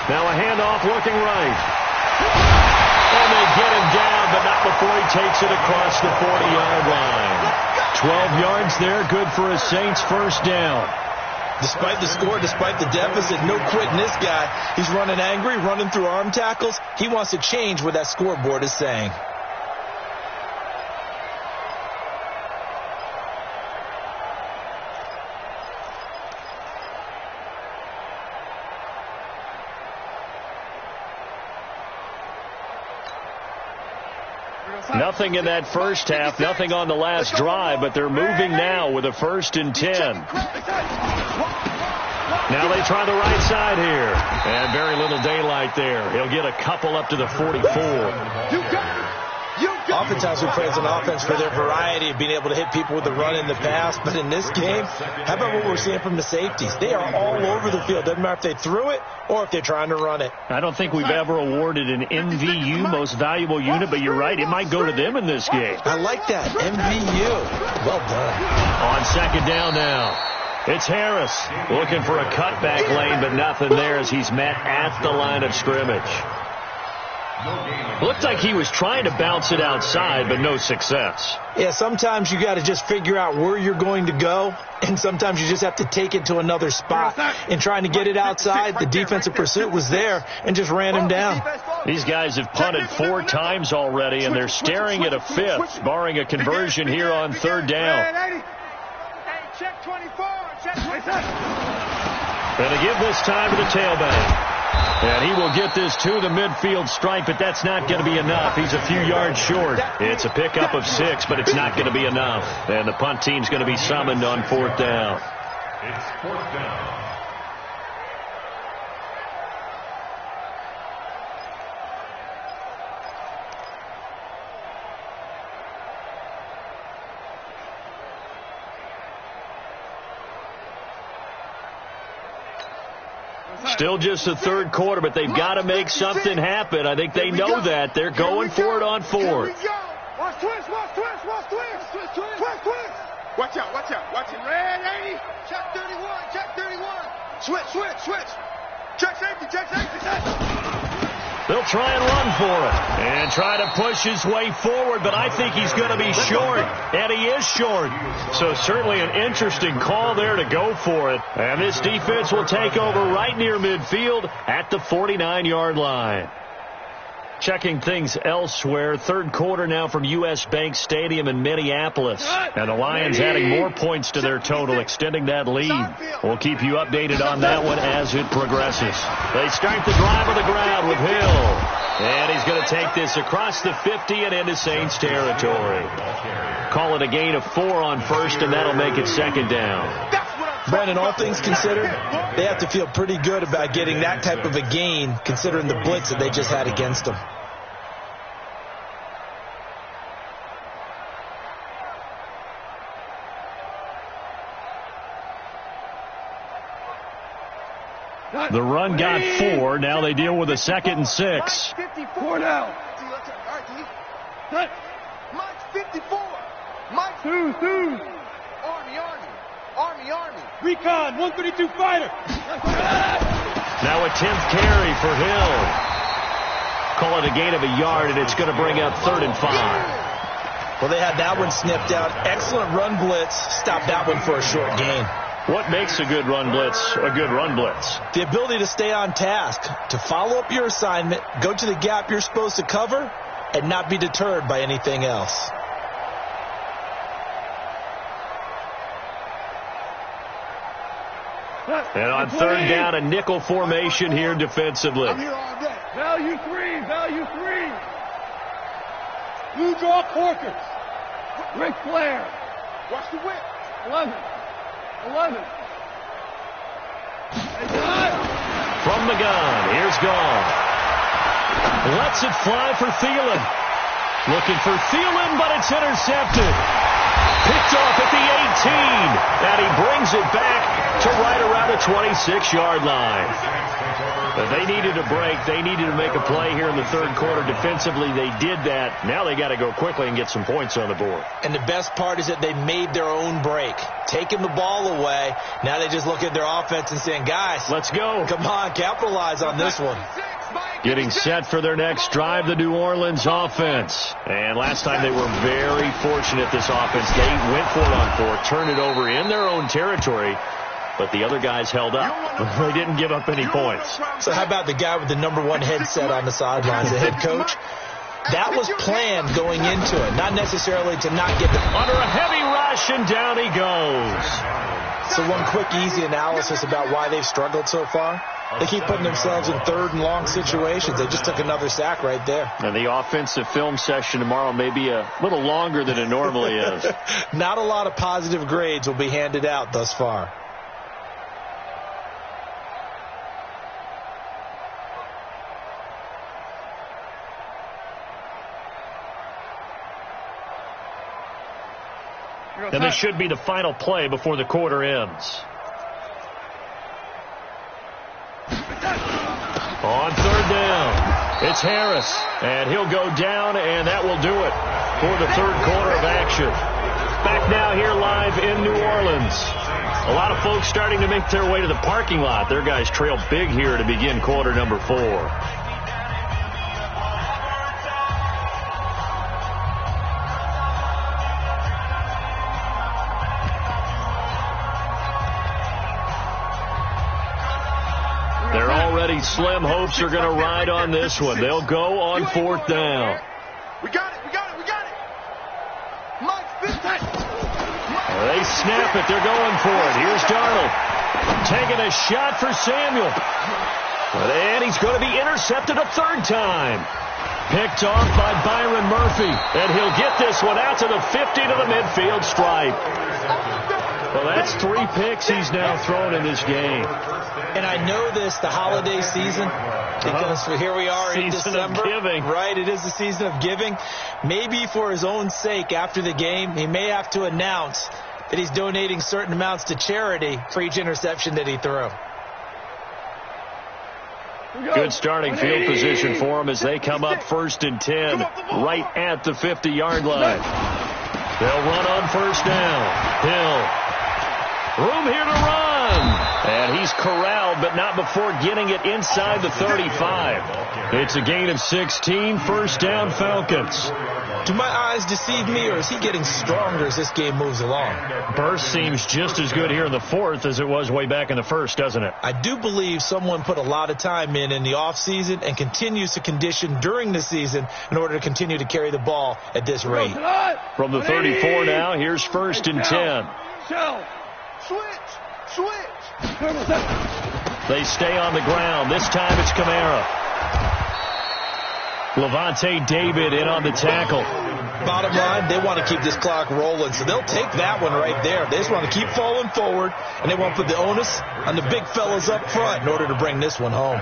S2: Now a handoff looking right. And they get him down, but not before he takes it across the 40-yard line. 12 yards there, good for a Saints first down.
S3: Despite the score, despite the deficit, no quitting this guy. He's running angry, running through arm tackles. He wants to change what that scoreboard is saying.
S2: Nothing in that first half, nothing on the last drive, but they're moving now with a 1st and 10. Now they try the right side here. And very little daylight there. He'll get a couple up to the 44.
S3: Oftentimes we praise an offense for their variety of being able to hit people with the run in the pass. But in this game, how about what we're seeing from the safeties? They are all over the field. Doesn't matter if they threw it or if they're trying to run it.
S2: I don't think we've ever awarded an MVU, most valuable unit, but you're right. It might go to them in this game.
S3: I like that. MVU. Well done.
S2: On second down now. It's Harris looking for a cutback lane, but nothing there as he's met at the line of scrimmage. Looked like he was trying to bounce it outside, but no success.
S3: Yeah, sometimes you got to just figure out where you're going to go, and sometimes you just have to take it to another spot. And trying to get it outside, the defensive pursuit was there and just ran him down.
S2: These guys have punted 4 times already, and they're staring at a 5th, barring a conversion here on 3rd down.
S4: Check 24.
S2: And to give this time to the tailback. And he will get this to the midfield stripe, but that's not going to be enough. He's a few yards short. It's a pickup of 6, but it's not going to be enough. And the punt team's going to be summoned on 4th down.
S5: It's 4th down.
S2: Still just the 3rd quarter, but they've got to make something happen. I think they know that. They're going for it on 4th.
S4: Watch twist. Watch out. Watch it. Red 80. Check 31. Switch. Check safety.
S2: They'll try and run for it and try to push his way forward, but I think he's going to be short, and he is short. So certainly an interesting call there to go for it. And this defense will take over right near midfield at the 49-yard line. Checking things elsewhere. 3rd quarter now from U.S. Bank Stadium in Minneapolis. And the Lions adding more points to their total, extending that lead. We'll keep you updated on that one as it progresses. They start the drive on the ground with Hill. And he's going to take this across the 50 and into Saints territory. Call it a gain of 4 on 1st, and that'll make it 2nd down.
S3: Brandon, all things considered, they have to feel pretty good about getting that type of a gain, considering the blitz that they just had against them.
S2: The run got 4. Now they deal with a 2nd and 6.
S4: 54 now. Mike's 54. Mike's 2. Army. Recon, 132 fighter.
S2: Now a 10th carry for Hill. Call it a gain of a yard, and it's going to bring up 3rd and 5.
S3: Well, they had that one snipped out. Excellent run blitz. Stopped that one for a short gain.
S2: What makes a good run blitz a good run blitz?
S3: The ability to stay on task, to follow up your assignment, go to the gap you're supposed to cover, and not be deterred by anything else.
S2: And on 3rd down, a nickel formation here defensively.
S4: I'm here all day. Value 3. Blue draw Corkers. Ric Flair. Watch the whip. 11.
S2: From the gun, here's Gone. Lets it fly for Thielen. Looking for Thielen, but it's intercepted. Picked off at the 18, and he brings it back to right around the 26-yard line. But they needed a break. They needed to make a play here in the 3rd quarter. Defensively, they did that. Now they got to go quickly and get some points on the board.
S3: And the best part is that they made their own break, taking the ball away. Now they just look at their offense and saying, guys,
S2: let's go.
S3: Come on, capitalize on this one.
S2: Getting set for their next drive, the New Orleans offense. And last time they were very fortunate, this offense. They went for it on 4, turned it over in their own territory, but the other guys held up. They didn't give up any points.
S3: So how about the guy with the #1 headset on the sidelines, the head coach? That was planned going into it, not necessarily to not get the...
S2: Under a heavy rush, and down he goes.
S3: So one quick, easy analysis about why they've struggled so far. They keep putting themselves in 3rd and long situations. They just took another sack right there.
S2: And the offensive film session tomorrow may be a little longer than it normally is.
S3: Not a lot of positive grades will be handed out thus far.
S2: And this should be the final play before the quarter ends. On 3rd down, it's Harris, and he'll go down, and that will do it for the 3rd quarter of action. Back now here live in New Orleans. A lot of folks starting to make their way to the parking lot. Their guys trail big here to begin quarter number 4. Slim hopes are going to ride on this one. They'll go on 4th down.
S4: We got it. Mike,
S2: They snap it. They're going for it. Here's Darnold. taking a shot for Samuel. And he's going to be intercepted a third time. Picked off by Byron Murphy. And he'll get this one out to the 50 to the midfield stripe. Well, that's 3 picks he's now thrown in this game.
S3: And I know this, the holiday season, because here we are in December.
S2: Season of giving.
S3: Right, it is the season of giving. Maybe for his own sake, after the game, he may have to announce that he's donating certain amounts to charity for each interception that he threw.
S2: Good starting field position for him as they come up 1st and 10, right at the 50-yard line. They'll run on 1st down. Hill. Room here to run. And he's corralled, but not before getting it inside the 35. It's a gain of 16, 1st down Falcons.
S3: Do my eyes deceive me, or is he getting stronger as this game moves along?
S2: Burst seems just as good here in the 4th as it was way back in the 1st, doesn't it?
S3: I do believe someone put a lot of time in the offseason and continues to condition during the season in order to continue to carry the ball at this rate.
S2: From the 34 now, here's 1st and 10.
S4: Switch.
S2: They stay on the ground. This time it's Kamara. Levante David in on the tackle.
S3: Bottom line, they want to keep this clock rolling, so they'll take that one right there. They just want to keep falling forward, and they want to put the onus on the big fellas up front in order to bring this one home.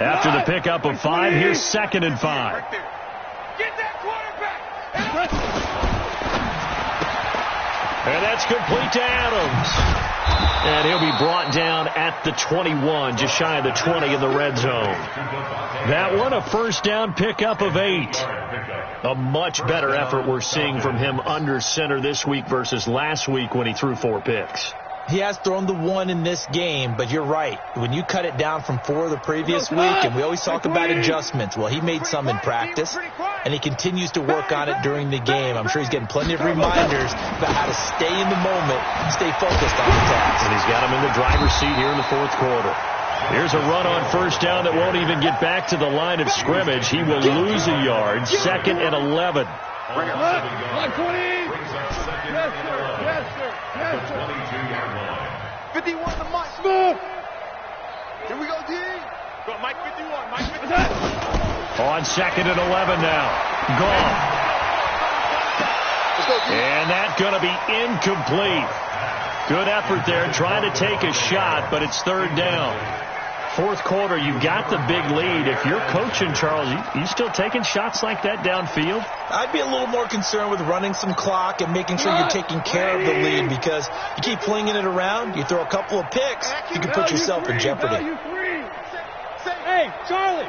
S2: After the pickup of 5, here's 2nd and 5.
S4: Get that quarterback.
S2: And that's complete to Adams. And he'll be brought down at the 21, just shy of the 20 in the red zone. That one, a 1st down pickup of 8. A much better effort we're seeing from him under center this week versus last week when he threw 4 picks.
S3: He has thrown the 1 in this game, but you're right. When you cut it down from 4 the previous week, and we always talk about adjustments, well, he made some in practice, and he continues to work on it during the game. I'm sure he's getting plenty of reminders about how to stay in the moment and stay focused on the task.
S2: And he's got him in the driver's seat here in the 4th quarter. Here's a run on 1st down that won't even get back to the line of scrimmage. He will lose a yard. 2nd and 11.
S4: Bring it up. 20. Yes, sir. Yes, sir. Yes, sir. 51 to Mike. Smooth. Here we go, D. Go, Mike 51. Mike 51.
S2: On 2nd and 11 now. Gone. And that's going to be incomplete. Good effort there, trying to take a shot, but it's 3rd down. 4th quarter, you've got the big lead. If you're coaching, Charles, you still taking shots like that downfield?
S3: I'd be a little more concerned with running some clock and making sure you're taking care of the lead, because you keep flinging it around, you throw a couple of picks, you can put yourself in jeopardy.
S4: Hey, Charlie.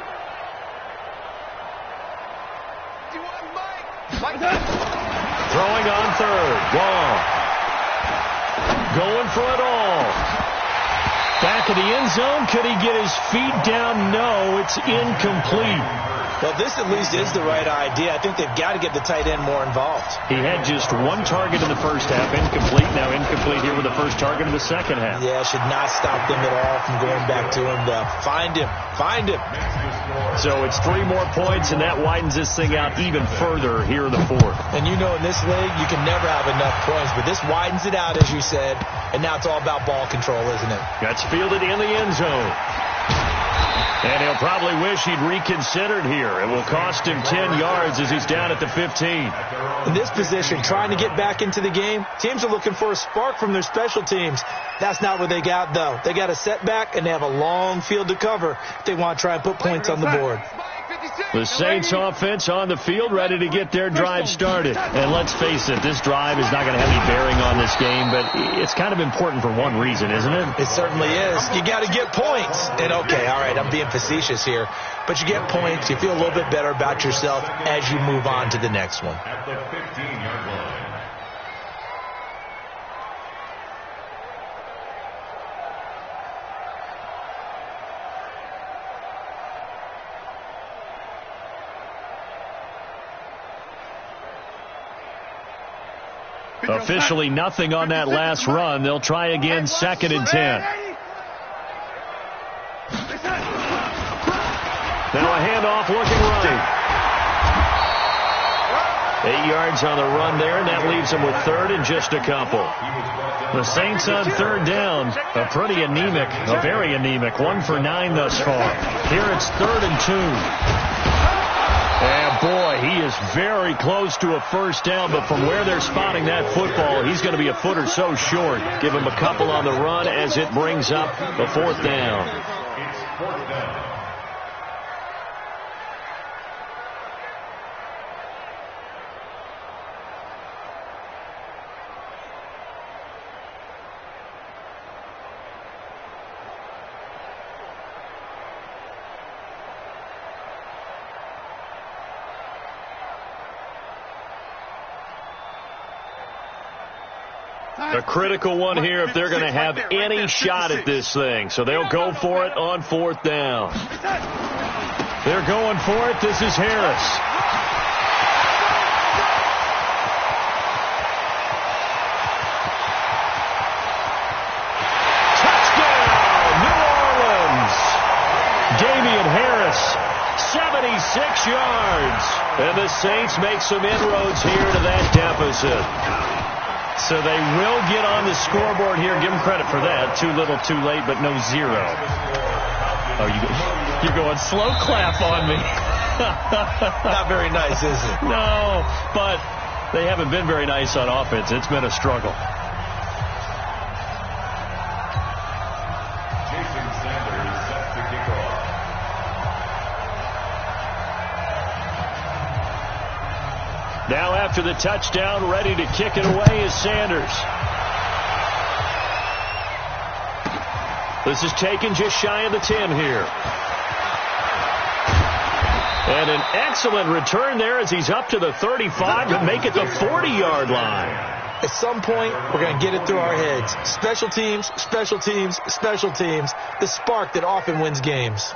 S2: Throwing on 3rd. Long. Going for it all. Back of the end zone. Could he get his feet down? No, it's incomplete.
S3: Well, this at least is the right idea. I think they've got to get the tight end more involved.
S2: He had just 1 target in the 1st half. Incomplete. Now incomplete here with the 1st target in the 2nd half.
S3: Yeah, should not stop them at all from going back to him. Find him. Find him.
S2: So it's 3 more points, and that widens this thing out even further here in the 4th.
S3: And you know, in this league, you can never have enough points, but this widens it out, as you said, and now it's all about ball control, isn't it?
S2: That's fielded in the end zone. And he'll probably wish he'd reconsidered here. It will cost him 10 yards as he's down at the 15.
S3: In this position, trying to get back into the game, teams are looking for a spark from their special teams. That's not what they got, though. They got a setback, and they have a long field to cover if they want to try and put points on the board.
S2: The Saints offense on the field, ready to get their drive started. And let's face it, this drive is not going to have any bearing on this game, but it's kind of important for one reason, isn't it?
S3: It certainly is. You got to get points. And okay, all right, I'm being facetious here, but you get points, you feel a little bit better about yourself as you move on to the next one.
S5: At the 15-yard line.
S2: Officially nothing on that last run. They'll try again, 2nd and 10. Now a handoff looking right. 8 yards on the run there, and that leaves them with third and just a couple. The Saints on third down, a pretty anemic, a very anemic, 1 for 9 thus far. Here it's 3rd and 2. And boy, he is very close to a first down, but from where they're spotting that football, he's going to be a foot or so short. Give him a couple on the run as it brings up the 4th down.
S5: It's 4th down.
S2: A critical one here if they're going to have any shot at this thing. So they'll go for it on 4th down. They're going for it. This is Harris. Touchdown, New Orleans. Damian Harris, 76 yards. And the Saints make some inroads here to that deficit. So they will get on the scoreboard here. Give them credit for that. Too little, too late, but no 0. Oh, you're going slow clap on me.
S3: Not very nice, is it?
S2: No, but they haven't been very nice on offense. It's been a struggle.
S5: Jason Sanders sets the kickoff.
S2: Now after the touchdown, ready to kick it away is Sanders. This is taken just shy of the 10 here. And an excellent return there as he's up to the 35 and make it the 40-yard line.
S3: At some point, we're going to get it through our heads. Special teams, special teams, special teams. The spark that often wins games.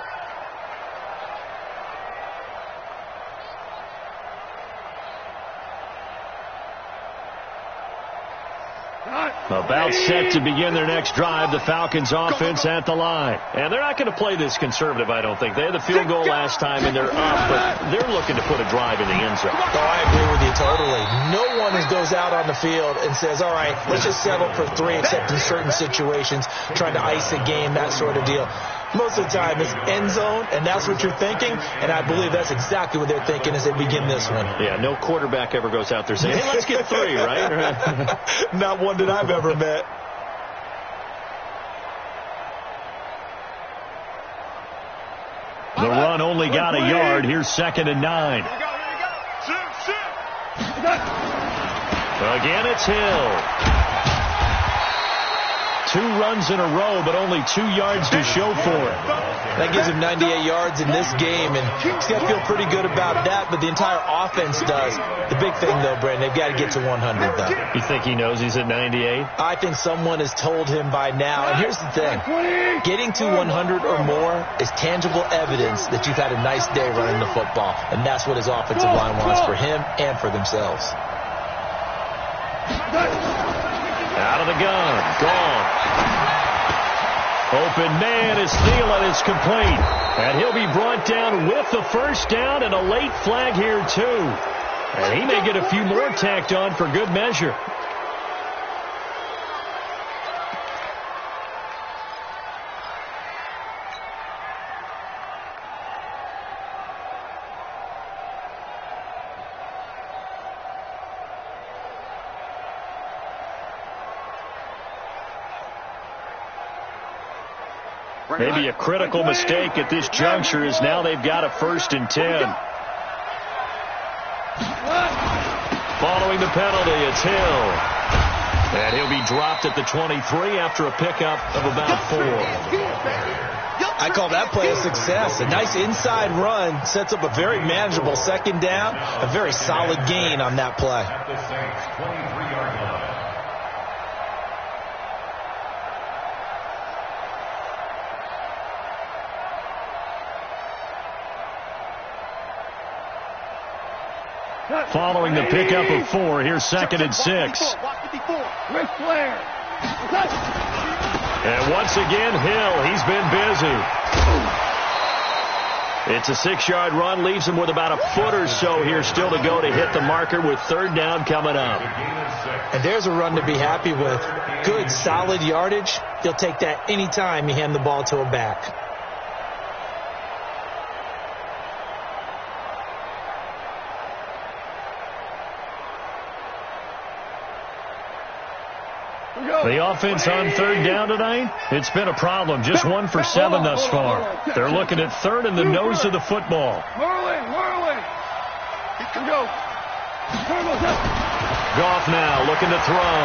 S2: About set to begin their next drive, the Falcons offense at the line. And they're not going to play this conservative, I don't think. They had the field goal last time, and they're up, but they're looking to put a drive in the end zone.
S3: Oh, I agree with you totally. No one goes out on the field and says, all right, let's just settle for 3, except in certain situations, trying to ice a game, that sort of deal. Most of the time, it's end zone, and that's what you're thinking, and I believe that's exactly what they're thinking as they begin this one.
S2: Yeah, no quarterback ever goes out there saying, hey, let's get 3, right?
S3: Not one that I've ever met.
S2: The run only got a yard. Here's 2nd and 9. Again, it's Hill. 2 runs in a row, but only 2 yards to show for it.
S3: That gives him 98 yards in this game, and he's got to feel pretty good about that, but the entire offense does. The big thing, though, Brandon, they've got to get to 100, though.
S2: You think he knows he's at 98?
S3: I think someone has told him by now. And here's the thing. Getting to 100 or more is tangible evidence that you've had a nice day running the football, and that's what his offensive line wants for him and for themselves.
S2: Out of the gun. Gone. Open man is Thielen. It's complete. And he'll be brought down with the first down and a late flag here, too. And he may get a few more tacked on for good measure. Maybe a critical mistake at this juncture is now they've got a 1st and 10. Following the penalty, it's Hill. And he'll be dropped at the 23 after a pickup of about 4.
S3: I call that play a success. A nice inside run sets up a very manageable 2nd down. A very solid gain on that play.
S5: At the Saints' 23-yard line.
S2: Following the pickup of 4, here's 2nd and 6. And once again, Hill, he's been busy. It's a 6-yard run, leaves him with about a foot or so here still to go to hit the marker with third down coming up.
S3: And there's a run to be happy with. Good, solid yardage. He'll take that anytime you hand the ball to a back.
S2: The offense on third down tonight, it's been a problem. Just 1 for 7 thus far. They're looking at third in the nose of the football.
S4: Merlin. He can go.
S2: Goff now looking to throw.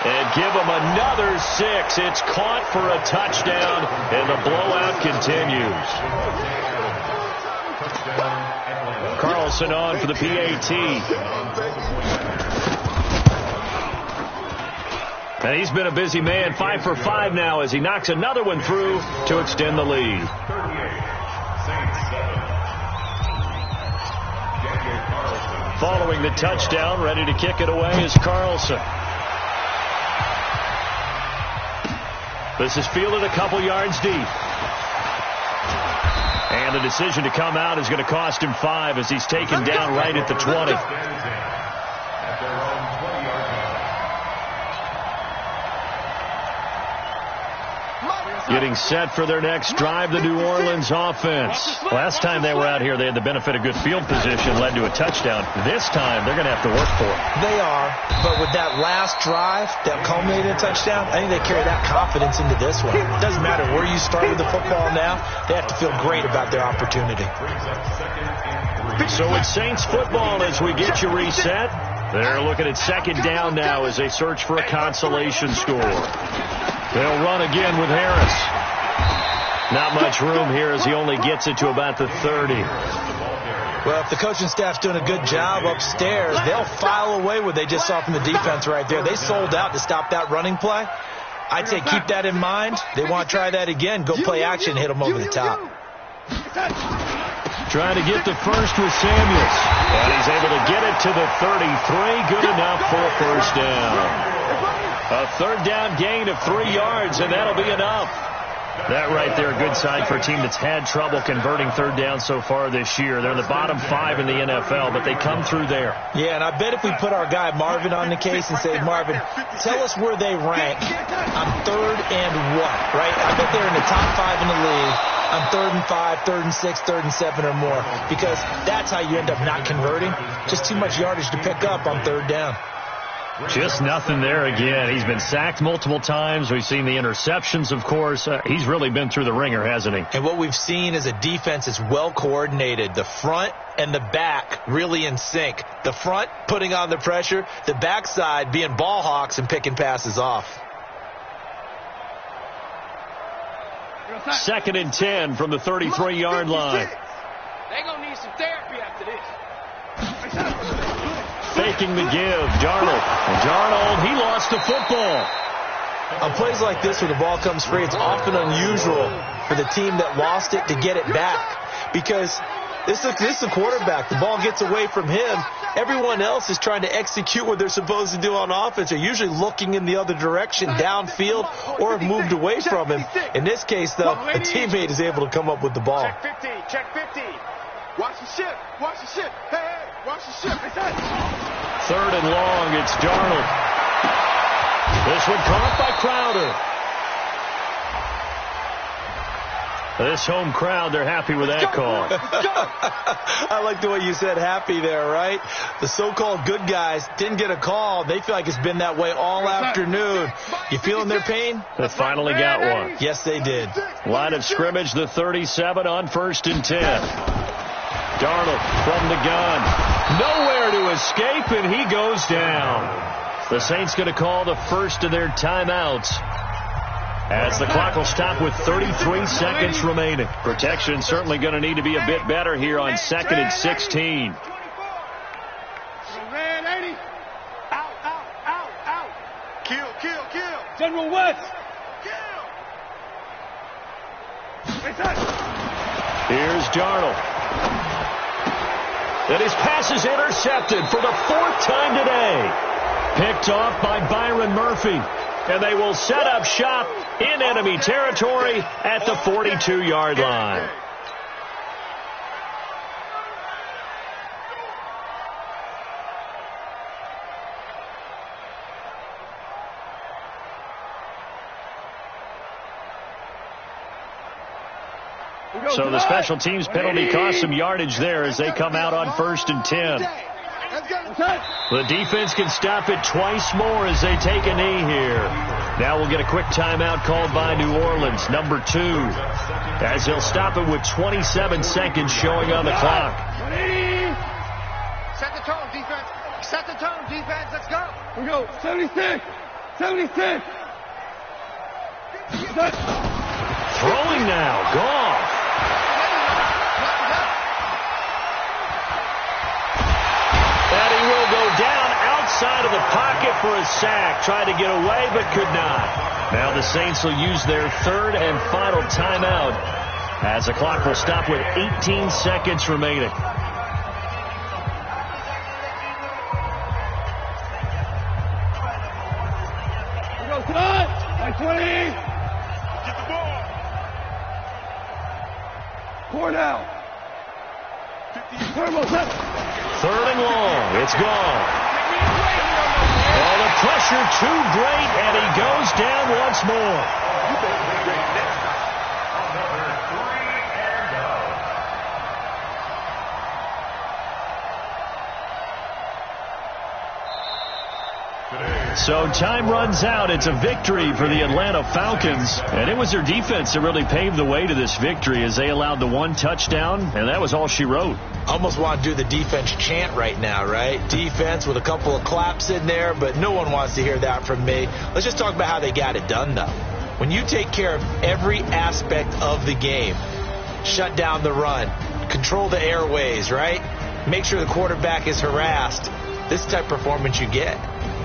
S2: And give him another 6. It's caught for a touchdown, and the blowout continues. Carlson on for the PAT. And he's been a busy man, 5 for 5 now as he knocks another one through to extend the lead. Following the touchdown, ready to kick it away is Carlson. This is fielded a couple yards deep. And the decision to come out is going to cost him 5 as he's taken down right at the 20. Getting set for their next drive, the New Orleans offense. Last time they were out here, they had the benefit of good field position, led to a touchdown. This time, they're going to have to work for it.
S3: They are, but with that last drive that culminated in a touchdown, I think they carry that confidence into this one. It doesn't matter where you start with the football now. They have to feel great about their opportunity.
S2: So it's Saints football as we get you reset. They're looking at second down now as they search for a consolation score. They'll run again with Harris. Not much room here as he only gets it to about the 30.
S3: Well, if the coaching staff's doing a good job upstairs, they'll file away what they just saw from the defense right there. They sold out to stop that running play. I'd say keep that in mind. They want to try that again. Go play action, hit them over the top.
S2: Trying to get the first with Samuels. And he's able to get it to the 33. Good enough for a first down. A third down gain of 3 yards, and that'll be enough. That right there, a good sign for a team that's had trouble converting third down so far this year. They're in the bottom 5 in the NFL, but they come through there.
S3: Yeah, and I bet if we put our guy Marvin on the case and say, Marvin, tell us where they rank on third and what, right? I bet they're in the top 5 in the league on 3rd and 5, 3rd and 6, 3rd and 7 or more, because that's how you end up not converting. Just too much yardage to pick up on third down.
S2: Just nothing there again. He's been sacked multiple times. We've seen the interceptions, of course. He's really been through the ringer, hasn't he?
S3: And what we've seen is a defense is well coordinated. The front and the back really in sync. The front putting on the pressure, the backside being ball hawks and picking passes off.
S2: 2nd and 10 from the 33-yard line.
S4: They're going to need some therapy after this.
S2: Faking the give, Darnold. And Darnold, he lost the football.
S3: On plays like this where the ball comes free, it's often unusual for the team that lost it to get it back. Because this is a quarterback. The ball gets away from him. Everyone else is trying to execute what they're supposed to do on offense. They're usually looking in the other direction, downfield, or have moved away from him. In this case, though, a teammate is able to come up with the ball.
S4: Check 50, check 50. Watch the ship, watch the ship. Hey, watch the ship.
S2: 3rd and long, it's Darnold. This one caught by Crowder. This home crowd, they're happy with that call.
S3: I like the way you said happy there, right? The so-called good guys didn't get a call. They feel like it's been that way all afternoon. You feeling their pain?
S2: They finally got one.
S3: Yes, they did.
S2: Line of scrimmage, the 37 on 1st and 10. Darnold from the gun. Nowhere to escape, and he goes down. The Saints going to call the first of their timeouts, as the clock will stop with 33 seconds remaining. Protection certainly going to need to be a bit better here on 2nd and 16.
S4: Red 80. Out. Kill. General West. Kill.
S2: Here's Darnold. And his pass is intercepted for the 4th time today. Picked off by Byron Murphy. and they will set up shop in enemy territory at the 42-yard line. So the special teams penalty cost some yardage there as they come out on 1st and 10. The defense can stop it twice more as they take a knee here. Now we'll get a quick timeout called by New Orleans, number 2, as they'll stop it with 27 seconds showing on the clock.
S4: Set the tone, defense. Set the tone, defense. Let's go.
S6: We go. 76. 76.
S2: Throwing now. Goff. And he will go down outside of the pocket for a sack. Tried to get away, but could not. Now the Saints will use their 3rd and final timeout as the clock will stop with 18 seconds remaining.
S6: We go tonight. 20.
S4: Get the ball.
S6: 4 down.
S2: 3rd and long. It's gone. Oh, the pressure too great, and he goes down once more. So time runs out. It's a victory for the Atlanta Falcons. And it was their defense that really paved the way to this victory as they allowed the 1 touchdown, and that was all she wrote.
S3: Almost want to do the defense chant right now, right? Defense with a couple of claps in there, but no one wants to hear that from me. Let's just talk about how they got it done, though. When you take care of every aspect of the game, shut down the run, control the airways, right? Make sure the quarterback is harassed. This is the type of performance you get.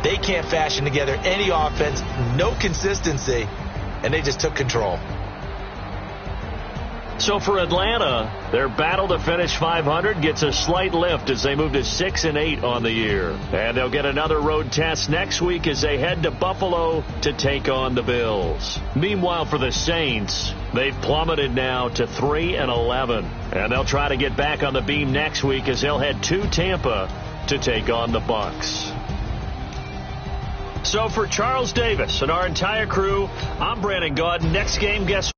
S3: They can't fashion together any offense, no consistency, and they just took control.
S2: So for Atlanta, their battle to finish 500 gets a slight lift as they move to 6-8 on the year. And they'll get another road test next week as they head to Buffalo to take on the Bills. Meanwhile, for the Saints, they've plummeted now to 3-11. And they'll try to get back on the beam next week as they'll head to Tampa to take on the Bucs. So for Charles Davis and our entire crew, I'm Brandon Gaudin. Next game, guess